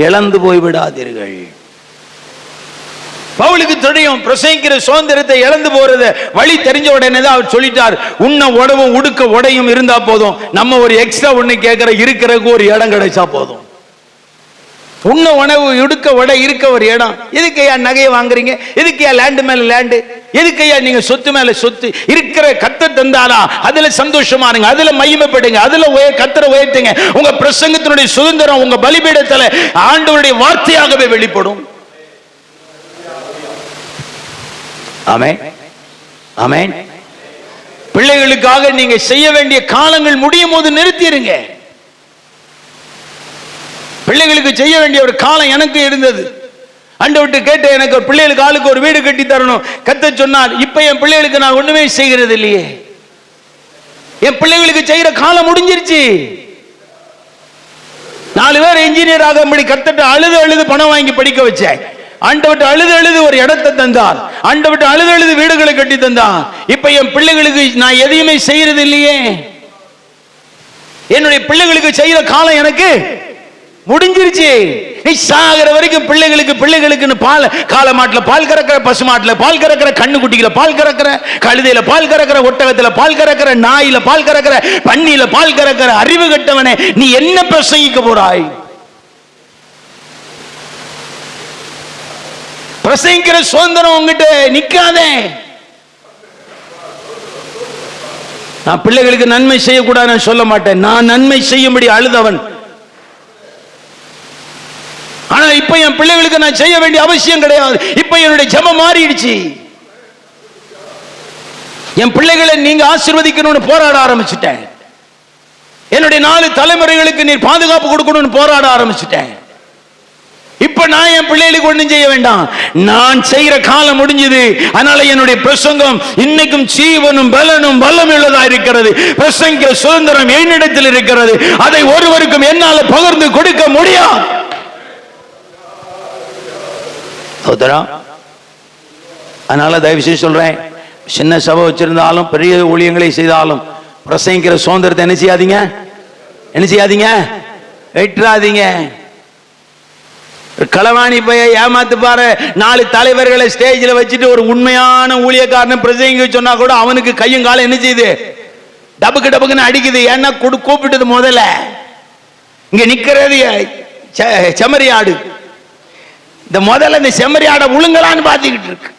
இழந்து போய்விடாதீர்கள். பவுலுக்கு தெரியும் பிரசங்கிக்கிற சுதந்திரத்தை இழந்து போறது வழி தெரிஞ்ச உடனே தான் அவர் சொல்லிட்டார், உன்ன உடவும் உடுக்க உடையும் இருந்தா போதும், நம்ம ஒரு எக்ஸ்ட்ரா ஒண்ணு கேட்கிற இருக்கிறதுக்கு ஒரு இடம் கிடைச்சா போதும். உன்ன உணவு உடுக்க உடை இருக்க ஒரு இடம். எதுக்கையா நகையை வாங்குறீங்க? எதுக்கையா லேண்டு மேல லேண்டு? எதுக்கையா நீங்க சொத்து மேல சொத்து? இருக்கிற கர்த்தர் தந்தாரா அதுல சந்தோஷமா இருங்க, அதுல மகிமைப்படுங்க, அதுல கர்த்தரை உயர்த்துங்க. உங்க பிரசங்கத்தினுடைய சுதந்திரம் உங்க பலிபீடத்துல ஆண்டவருடைய வார்த்தையாகவே வெளிப்படும். ஆமென், ஆமென். பிள்ளைகளுக்காக நீங்க செய்ய வேண்டிய காலங்கள் முடியும் போது நிறுத்திடுங்க. பிள்ளைகளுக்கு செய்ய வேண்டிய ஒரு காலம் எனக்கு இருந்தது. ஆண்டவர்ட்ட கேட்ட, எனக்கு ஒரு பிள்ளைகளுக்கு ஆளுக்கு ஒரு வீடு கட்டி தரணும். கர்த்தர் சொன்னார், இப்ப என் பிள்ளைகளுக்கு நான் ஒண்ணுமே செய்கிறது இல்லையே. என் பிள்ளைகளுக்கு செய்யற காலம் முடிஞ்சிருச்சு. 4 பேர் இன்ஜினியர் ஆகும்படி கர்த்தர்ட்ட அழுது அழுது பணம் வாங்கி படிக்க வச்சேன். ஆண்டவர்ட்ட அழுது அழுது ஒரு இடத்தை தந்தார். ஆண்டவர்ட்ட அழுது அழுது வீடுகளை கட்டி தந்தார். இப்ப என் பிள்ளைகளுக்கு நான் எதையுமே செய்யறது இல்லையே. என்னுடைய பிள்ளைகளுக்கு செய்யற காலம் எனக்கு முடிஞ்சிருச்சு. நீ சாகிற வரைக்கும் பிள்ளைகளுக்கு பால், காளை மாட்டுல பால் கறக்கிற, பசு மாட்டுல பால் கறக்கிற, கண்ணுக்குட்டிகளை பால் கறக்கிற, கழுதையில பால் கறக்கிற, ஒட்டகத்துல பால் கறக்கிற, நாயில பால் கறக்கிற, பன்னியில பால் கறக்கிற அறிவு கட்டவனே, நீ என்ன பிரசங்கிக்க போறாய்? பிரசங்கிக்கிற சுதந்திரம் உங்ககிட்ட நிக்காதே. நான் பிள்ளைகளுக்கு நன்மை செய்யக்கூடாதுன்னு சொல்ல மாட்டேன். நான் நன்மை செய்யும்படி அழுதவன். ஆனா இப்ப என் பிள்ளைகளுக்கு நான் செய்ய வேண்டிய அவசியம் கிடையாது. இப்ப என்னுடைய ஜெபம் மாறிடுச்சு. என் பிள்ளைகளை நீங்க ஆசீர்வதிக்கணும்னு போராட ஆரம்பிச்சுட்டேன். என்னுடைய 4 தலைமுறைகளுக்கு நீர் பாதுகாப்பு கொடுக்கணும்னு போராட ஆரம்பிச்சுட்டேன். இப்ப நான் என் பிள்ளைகளுக்கு ஒண்ணும் செய்ய வேண்டாம். நான் செய்யற காலம் முடிஞ்சது. அதனால என்னுடைய பிரசங்கம் இன்னைக்கும் ஜீவனும் பலனும் வல்லமையுள்ளதா இருக்கிறது. பிரசங்கிற சுதந்திரம் என்னிடத்தில் இருக்கிறது. அதை ஒருவருக்கும் என்னால பகிர்ந்து கொடுக்க முடியாது. அதனால தயவு செய்து சொல்றேன், சின்ன சபை வச்சிருந்தாலும் பெரிய ஊழியங்களை செய்தாலும் பிரசங்கிக்கிற சுதந்திரத்தை என்ன செய்யாதீங்க, வெற்றாதீங்க. களவாணி பைய ஏமாத்து பாரு. 4 தலைவர்களை ஸ்டேஜில் வச்சுட்டு ஒரு உண்மையான ஊழியக்காரனை பிரசங்க சொன்னா கூட அவனுக்கு கையும் காலம் என்ன செய்யுது, டபுக்கு டபுக்குன்னு அடிக்குது. ஏன்னா கூப்பிட்டது முதல்ல. இங்க நிக்கிறது செம்மறி ஆடு. இந்த முதல்ல இந்த செம்மறி ஆடை உழுங்கலான்னு பார்த்துக்கிட்டு இருக்கு.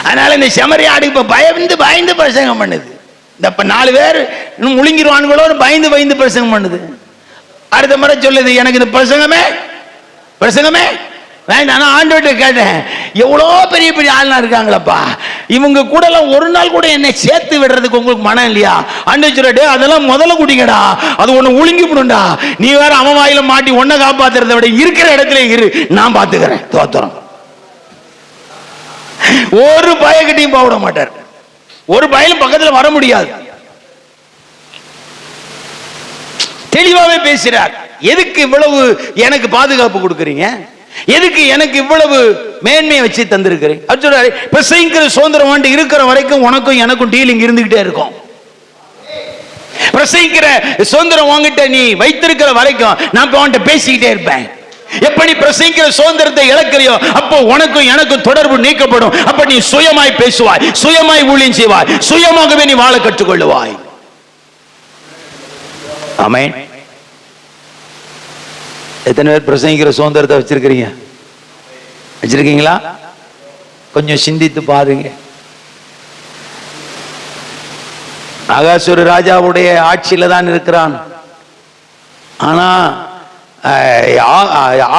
அதனால இந்த செம்மறி ஆடு இப்ப பயந்து பிரசங்கம் பண்ணுது. இந்த 4 பேர் இன்னும் முழுங்கிடுவானுங்களோ பயந்து பிரசங்கம் பண்ணுது. அடுத்த முறை சொல்லுது, எனக்கு இந்த பிரசங்கமே பிரசங்கமே வேண்டாம். ஆண்டவர்கிட்ட கேட்டேன், எவ்வளோ பெரிய பெரிய ஆள்லாம் இருக்காங்களப்பா, இவங்க கூட எல்லாம் ஒரு நாள் கூட என்னை சேர்த்து விடுறதுக்கு உங்களுக்கு மனம் இல்லையா? ஆண்டவர் சொல்லிட்டு, அதெல்லாம் முதல்ல குடிங்கடா, அது ஒண்ணு ஒழுங்கி விடுண்டா. நீ வேற அவன் வாயில மாட்டி ஒன்ன காப்பாத்துறதை விட இருக்கிற இடத்துல இரு, நான் பாத்துக்கிறேன். தோத்திரம். ஒரு பயக்கிட்டையும் போக விட மாட்டார். ஒரு பயலும் பக்கத்தில் வர முடியாது. தெளிவாவே பேசுறார். எதுக்கு இவ்வளவு எனக்கு பாதுகாப்பு கொடுக்கறீங்க? எதுக்கு எனக்கு இவ்வளவு மேன்மையை வச்சு தந்திருக்கிறேன்? பிரசங்கிக்கிற சுதந்திரம் வாண்டி இருக்கிற வரைக்கும் உனக்கும் எனக்கும் டீலிங் இருந்துகிட்டே இருக்கும். பிரசங்கிக்கிற சுதந்திரம் வாங்கிட்ட நீ வைத்திருக்கிற வரைக்கும் நான் அவன்கிட்ட பேசிக்கிட்டே இருப்பேன். எப்படி பிரசங்கிக்கிற சுதந்திரத்தை இழக்கிறியோ அப்போ உனக்கும் எனக்கும் தொடர்பு நீக்கப்படும். அப்ப நீ சுயமாய் பேசுவாய், சுயமாய் ஊழியம் செய்வாய், சுயமாகவே நீ வாழ கற்றுக்கொள்ளுவாய். ஆமென். எத்தனை பேர் பிரசங்கிக்கிற சுதந்திரத்தை வச்சிருக்கிறீங்க? வச்சிருக்கீங்களா? கொஞ்சம் சிந்தித்து பாருங்க. ஆகாசூர் ராஜாவுடைய ஆட்சியில தான் இருக்கிறான். ஆனா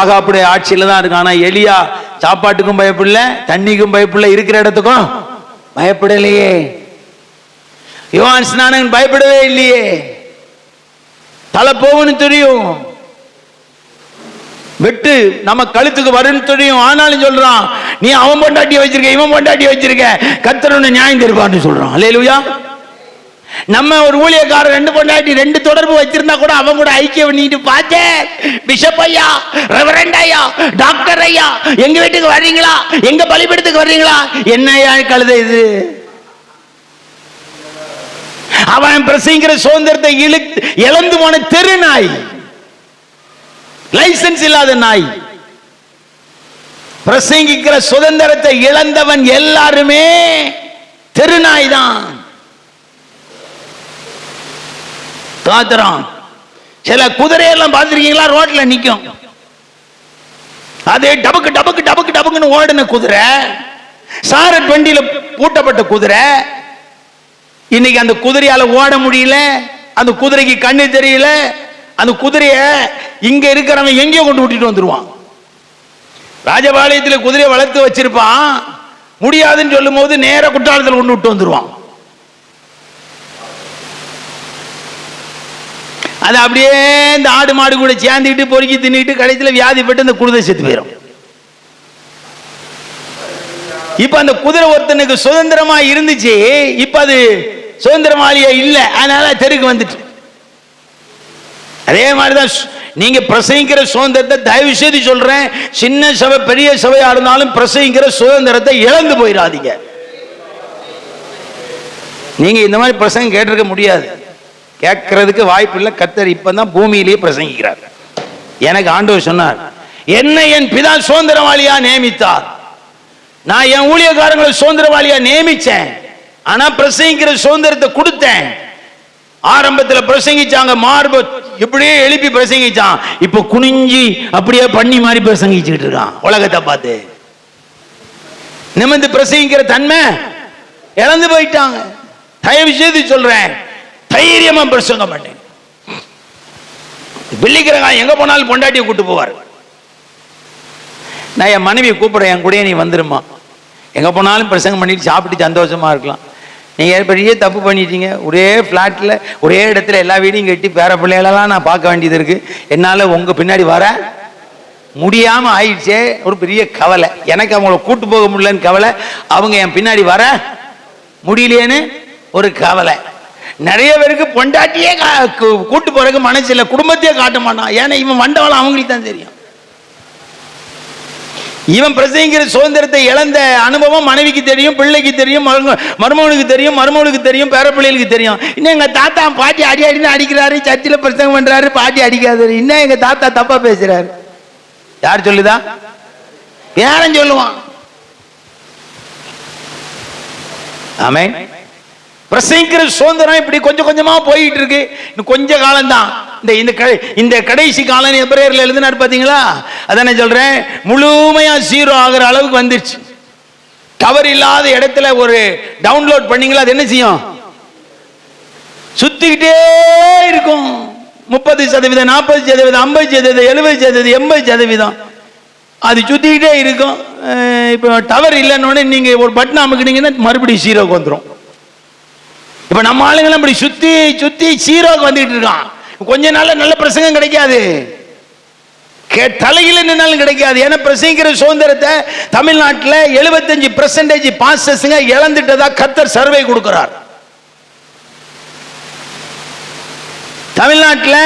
ஆகாப்புடைய ஆட்சியில தான் இருக்கு. ஆனா எலியா சாப்பாட்டுக்கும் பயப்படல, தண்ணிக்கும் பயப்படல, இருக்கிற இடத்துக்கும் பயப்படலையே. யோவான் ஸ்நானகன் பயப்படவே இல்லையே. தலை போகுன்னு தெரியும், வெட்டு நம்ம கழுத்துக்கு வரும்னு தெரியும். ஆனாலும் சொல்றான், நீ அவன் பொண்டாட்டி வச்சிருக்க, இவன் பொண்டாட்டி வச்சிருக்க, கர்த்தர் உன்னை நியாயம் தீர்ப்பார்னு சொல்றான். அல்லேலூயா. நம்ம ஒரு ஊழியக்காரர் 2 பொண்டாட்டி 2 தொடர்பு வச்சிருந்தா கூட அவன் கூட ஐக்கியம் பண்ணிட்டு, பார்த்தேன் பிஷப் ஐயா, ரெவரண்ட் ஐயா, டாக்டர் ஐயா, எங்க வீட்டுக்கு வர்றீங்களா, எங்க பலிபீடத்துக்கு வர்றீங்களா? என்னையா கழுதை இது? அவன் பிரசங்கிக்கிற சுதந்திரத்தை இழந்து போன தெரு நாய், லைசன்ஸ் இல்லாத நாய். பிரசங்கிக்கிற சுதந்திரத்தை இழந்தவன் எல்லாருமே தெருநாய் தான். சில குதிரையெல்லாம் பார்த்திருக்கீங்களா? ரோட்ல நிக்கும், அது டபக்கு டபக்கு டபக்கு டபக்குன்னு ஓடின குதிரை, சாரட் வண்டியில பூட்டப்பட்ட குதிரை. இன்னைக்கு அந்த குதிரையால ஓட முடியல, அந்த குதிரைக்கு கண்ணு தெரியல. அந்த குதிரைய இங்க இருக்கிறவன் எங்கேயோ கொண்டு விட்டுட்டு வந்துருவான். ராஜபாளையத்தில் குதிரையை வளர்த்து வச்சிருப்பான், முடியாதுன்னு சொல்லும் போது நேர குற்றாலத்தில் கொண்டு விட்டு வந்துருவான். அது அப்படியே இந்த ஆடு மாடு கூட சேர்ந்துக்கிட்டு பொறுக்கி தின்னுட்டு கடைசியில் வியாதிப்பட்டு அந்த குதிரை செத்து போயிடும். இப்ப அந்த குதிரை ஒருத்தனுக்கு சுதந்திரமா இருந்துச்சு, இப்ப அது சுதந்திரமாளியா இல்ல, அதனால தெருக்கு வந்துட்டு. அதே மாதிரிதான் நீங்க பிரசங்கிக்கிற சுதந்திரத்தை, தயவு செய்து சொல்றேன், சின்ன சபை பெரிய சபையா இருந்தாலும் பிரசங்கிக்கிற சுதந்திரத்தை இழந்து போயிடாதீங்க. நீங்க இந்த மாதிரி பிரசங்கம் கேட்டிருக்க முடியாது, கேட்கறதுக்கு வாய்ப்பு இல்லை. கர்த்தர் இப்பதான் பூமியிலேயே பிரசங்கிக்கிறார். எனக்கு ஆண்டவர் சொன்னார், என்னை என் பிதா சுதந்திரவாளியா நியமித்தார். நான் என் ஊழியக்காரங்களை சுதந்திரவாளியா நியமிச்சேன். ஆனா பிரசங்கிக்கிற சுதந்திரத்தை கொடுத்தேன். ஆரம்பத்தில் பிரசங்கிச்சாங்க, மார்பு இப்படியே எழுப்பி பிரசங்கிச்சான். இப்ப குனிஞ்சி அப்படியே பண்ணி மாதிரி பிரசங்கிச்சுட்டு இருக்கான். உலகத்தை பார்த்து நிமிர்ந்து பிரசங்கிக்கிற தன்மை இழந்து போயிட்டாங்க. தயவு செய்து சொல்றேன், தைரியமா பிரசங்கம் பண்ணு. வெள்ளிக்கிழமை எங்க போனாலும் பொண்டாட்டியை கூட்டு போவார். நான் என் மனைவியை கூப்பிடுறேன், என் கூட நீ வந்துருமா, எங்க போனாலும் பிரசங்கம் பண்ணிட்டு சாப்பிட்டு சந்தோஷமா இருக்கலாம். நீங்க பெரிய தப்பு பண்ணிட்டீங்க. ஒரே பிளாட்ல ஒரே இடத்துல எல்லா வீடையும் கட்டி பேர பிள்ளைகளெல்லாம் நான் பார்க்க வேண்டியது இருக்கு. என்னால உங்க பின்னாடி வர முடியாம ஆயிடுச்சே, ஒரு பெரிய கவலை. எனக்கு அவங்கள கூட்டு போக முடியலன்னு கவலை, அவங்க என் பின்னாடி வர முடியலையேன்னு ஒரு கவலை. நிறைய பேருக்கு பொண்டாட்டியே கூட்டு போறதுக்கு மனசு இல்லை, குடும்பத்தையே காட்ட மாட்டான். ஏன்னா இவன் வண்டவளம் அவங்களுக்கு தான் தெரியும். இவன் பிரசங்கிக்கிற சுதந்திரத்தை இழந்த அனுபவம் மனைவிக்கு தெரியும், பிள்ளைக்கு தெரியும், மருமகனுக்கு தெரியும், மருமகளுக்கு தெரியும், பேரப்பிள்ளைகளுக்கு தெரியும். இன்னும் எங்க தாத்தா பாட்டி அடி அடின்னு அடிக்கிறாரு, சர்ச்சில் பிரசங்கம் பண்றாரு, பாட்டி அடிக்காது. இன்னும் எங்க தாத்தா தப்பா பேசுறாரு. யார் சொல்லுதா? யாரும் சொல்லுவான். ஆமென். பிரசங்கிக்கிற சுதந்திரம் இப்படி கொஞ்சம் கொஞ்சமா போயிட்டு இருக்கு. இன்னும் கொஞ்ச காலம் தான். இந்த கடைசி காலம் எபிரேயர்ல எழுதினார் பாத்தீங்களா? அதானே சொல்றேன், முழுமையா ஜீரோ ஆகிற அளவுக்கு வந்துருச்சு. கவர் இல்லாத இடத்துல ஒரு டவுன்லோட் பண்ணீங்களா, அது என்ன செய்யும்? சுத்திக்கிட்டே இருக்கும். 30%, 40%, 50%, 70%, 80%. அது சுத்திக்கிட்டே இருக்கும். இப்போ டவர் இல்லைன்னு நீங்க ஒரு பட்டன் அமுக்குனீங்கன்னா மறுபடியும் ஜீரோக்கு வந்துடும். இப்ப நம்ம ஆளுங்கெல்லாம் இப்படி சுத்தி சுத்தி ஜீரோக்கு வந்துட்டு இருக்கான். கொஞ்ச நாள்ல நல்ல பிரசங்கம் கிடைக்காது, தலையில நின்னாலும் கிடைக்காது. ஏன்னா பிரசங்கிக்கிற சுதந்திரத்தை தமிழ்நாட்டில் 75% பாஸ்டர்ஸ்ங்க இழந்துட்டதா கர்த்தர் சர்வே கொடுக்கிறார். தமிழ்நாட்டில்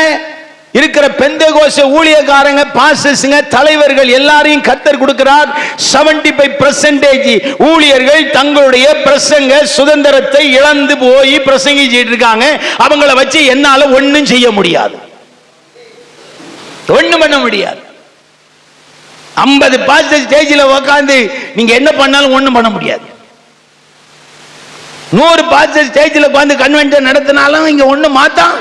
இருக்கிற பெந்தேகோஸ்தே ஊழியக்காரங்க, பாஸ்டர்ஸ்ங்க, தலைவர்கள் எல்லாரையும் கர்த்தர் கொடுக்கிறார். 75% ஊழியர்கள் தங்களுடைய பிரசங்க சுதந்திரத்தை இழந்து போய் பிரசங்கிச்சிட்டு இருக்காங்க. அவங்கள வச்சு என்னால ஒன்னும் செய்ய முடியாது, ஒண்ணும் பண்ண முடியாது. 50 பாஸ்டர் ஸ்டேஜில் உட்கார்ந்து நீங்க என்ன பண்ணாலும் ஒண்ணும் பண்ண முடியாது. 100 பாஸ்டர் ஸ்டேஜில் உட்கார்ந்து கன்வென்ஷன் நடத்தினாலும் இங்க ஒண்ணு மாத்தம்.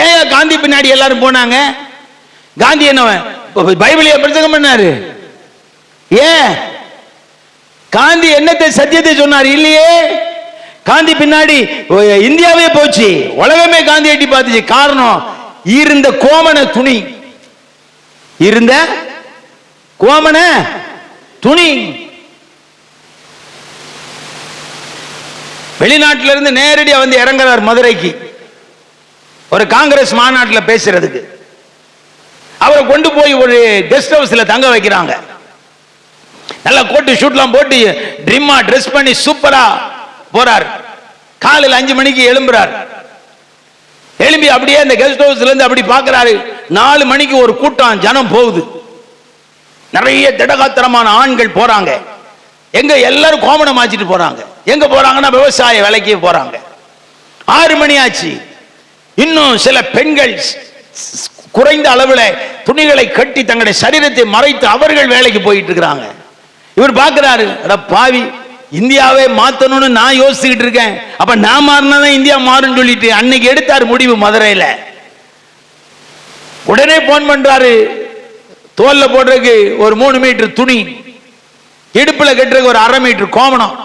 ஏன் காந்தி பின்னாடி எல்லாரும் போனாங்க? காந்தி என்ன பைபிளைய பிரசங்கம் பண்ணாரு? ஏன் காந்தி என்னத்தை சத்தியத்தை சொன்னார்? இல்லையே. காந்தி பின்னாடி இந்தியாவே போச்சு, உலகமே காந்தி எட்டி பார்த்துச்சு. காரணம், இருந்த கோமண துணி, இருந்த கோமண துணி. வெளிநாட்டில இருந்து நேரடியா வந்து இறங்குறார் மதுரைக்கு ஒரு காங்கிரஸ் மாநாட்டில் பேசுறதுக்கு. அவரை கொண்டு போய் ஒரு கெஸ்ட் ஹவுஸ்ல தங்க வைக்கிறாங்க. நல்லா கோட்டு ஷூட்லாம் போட்டு ட்ரிம்மா ட்ரெஸ் பண்ணி சூப்பரா போறார். காலையில் 5 மணிக்கு எழும்புறார். எழும்பி அப்படியே அந்த கெஸ்ட் ஹவுஸ்ல இருந்து அப்படி பார்க்கிறாரு. 4 மணிக்கு ஒரு கூட்டம் ஜனம் போகுது. நிறைய திடகாத்திரமான ஆண்கள் போறாங்க. எங்க எல்லாரும் கோமணம் மாச்சிட்டு போறாங்க. எங்க போறாங்கன்னா விவசாய வேலைக்கு போறாங்க. 6 மணி ஆச்சு. இன்னும் சில பெண்கள் குறைந்த அளவில் துணிகளை கட்டி தங்களுடைய சரீரத்தை மறைத்து அவர்கள் வேலைக்கு போயிட்டு இருக்கிறாங்க. இவர் பார்க்கிறாரு, அட பாவி, இந்தியாவை மாத்தணும்னு நான் யோசிச்சுக்கிட்டு இருக்கேன். அப்ப நான் மாறினாதான் இந்தியா மாறும் சொல்லிட்டு அன்னைக்கு எடுத்தாரு முடிவு மதுரையில. உடனே போன் பண்றாரு, தோல்ல போடுறதுக்கு ஒரு 3 மீட்டர் துணி, இடுப்புல கட்டுறதுக்கு ஒரு 1/2 மீட்டர் கோமணம்.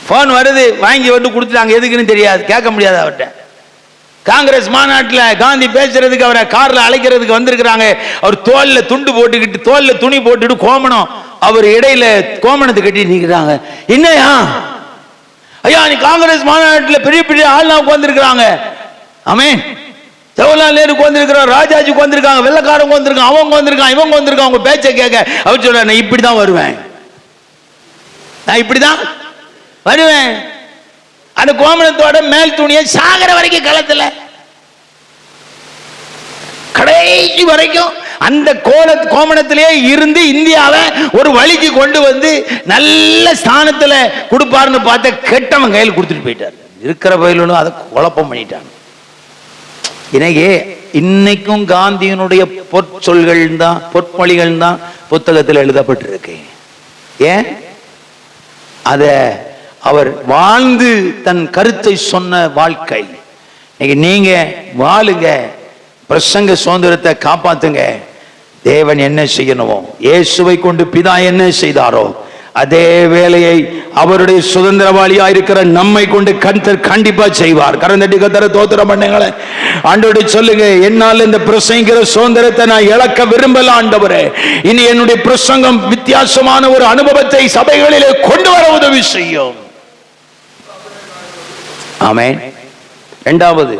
போன் வருது, வாங்கி வந்து கொடுத்துட்டாங்க. எதுக்குன்னு தெரியாது, கேட்க முடியாது அவர்கிட்ட. காங்கிரஸ் மாநாட்டில் காந்தி பேசுறதுக்கு அவரை கார்ல அழைக்கிறதுக்கு வந்திருக்கிறாங்க. அவர் தோல்ல துண்டு போட்டுக்கிட்டு, தோல்ல துணி போட்டுட்டு கோமணம், அவர் இடையில கோமணத்தை கட்டி நிற்கிறாங்க. என்னையா ஐயா, நீ காங்கிரஸ் மாநாட்டில் பெரிய பெரிய ஆள்லாம் உட்கார்ந்துருக்கிறாங்க. ஆமென். ஜவஹர்லால் நேரு உட்கார்ந்துருக்கிறார், ராஜாஜி உட்கார்ந்துருக்காங்க, வெள்ளக்காரங்க வந்திருக்காங்க, அவங்க வந்திருக்காங்க, இவங்க வந்திருக்காங்க. உங்க பேச்சை கேட்க அவர் சொல்ற, நான் இப்படிதான் வருவேன், நான் இப்படிதான் வருவேன். அந்த கோமணத்தோட மேல் துணியை சாகர வரைக்கும் களத்துல கடைசி வரைக்கும் அந்த கோமணத்திலேயே இருந்து இந்தியாவை ஒரு வழிக்கு கொண்டு வந்து நல்ல ஸ்தானத்துல கொடுப்பாருன்னு பார்த்த கெட்டவன் கையில் கொடுத்துட்டு போயிட்டார். இருக்கிற பயிலும் அதை குழப்பம் பண்ணிட்டான். இன்னைக்கும் காந்தியினுடைய பொற்சொல்கள் தான், பொற்மொழிகள் தான் புத்தகத்தில் எழுதப்பட்டிருக்கு. ஏன் அத அவர் வாழ்ந்து தன் கருத்தை சொன்ன வாழ்க்கை. நீங்க வாழுங்க, பிரசங்க சுதந்திரத்தை காப்பாத்துங்க. தேவன் என்ன செய்யணுமோ, இயேசுவை கொண்டு பிதா என்ன செய்தாரோ அதே வேலையை அவருடைய சுதந்திரவாளியா இருக்கிற நம்மை கொண்டு கர்த்தர் கண்டிப்பா செய்வார். கரந்தட்டி கர்த்தரை தோத்திரம் பண்ணுங்களே. ஆண்டவரே சொல்லுங்க, என்னால் இந்த பிரசங்கிற சுதந்திரத்தை நான் இழக்க விரும்பல ஆண்டவரே. இனி என்னுடைய பிரசங்கம் வித்தியாசமான ஒரு அனுபவத்தை சபைகளிலே கொண்டு வர உதவி செய்யும். ஆமென். 2வது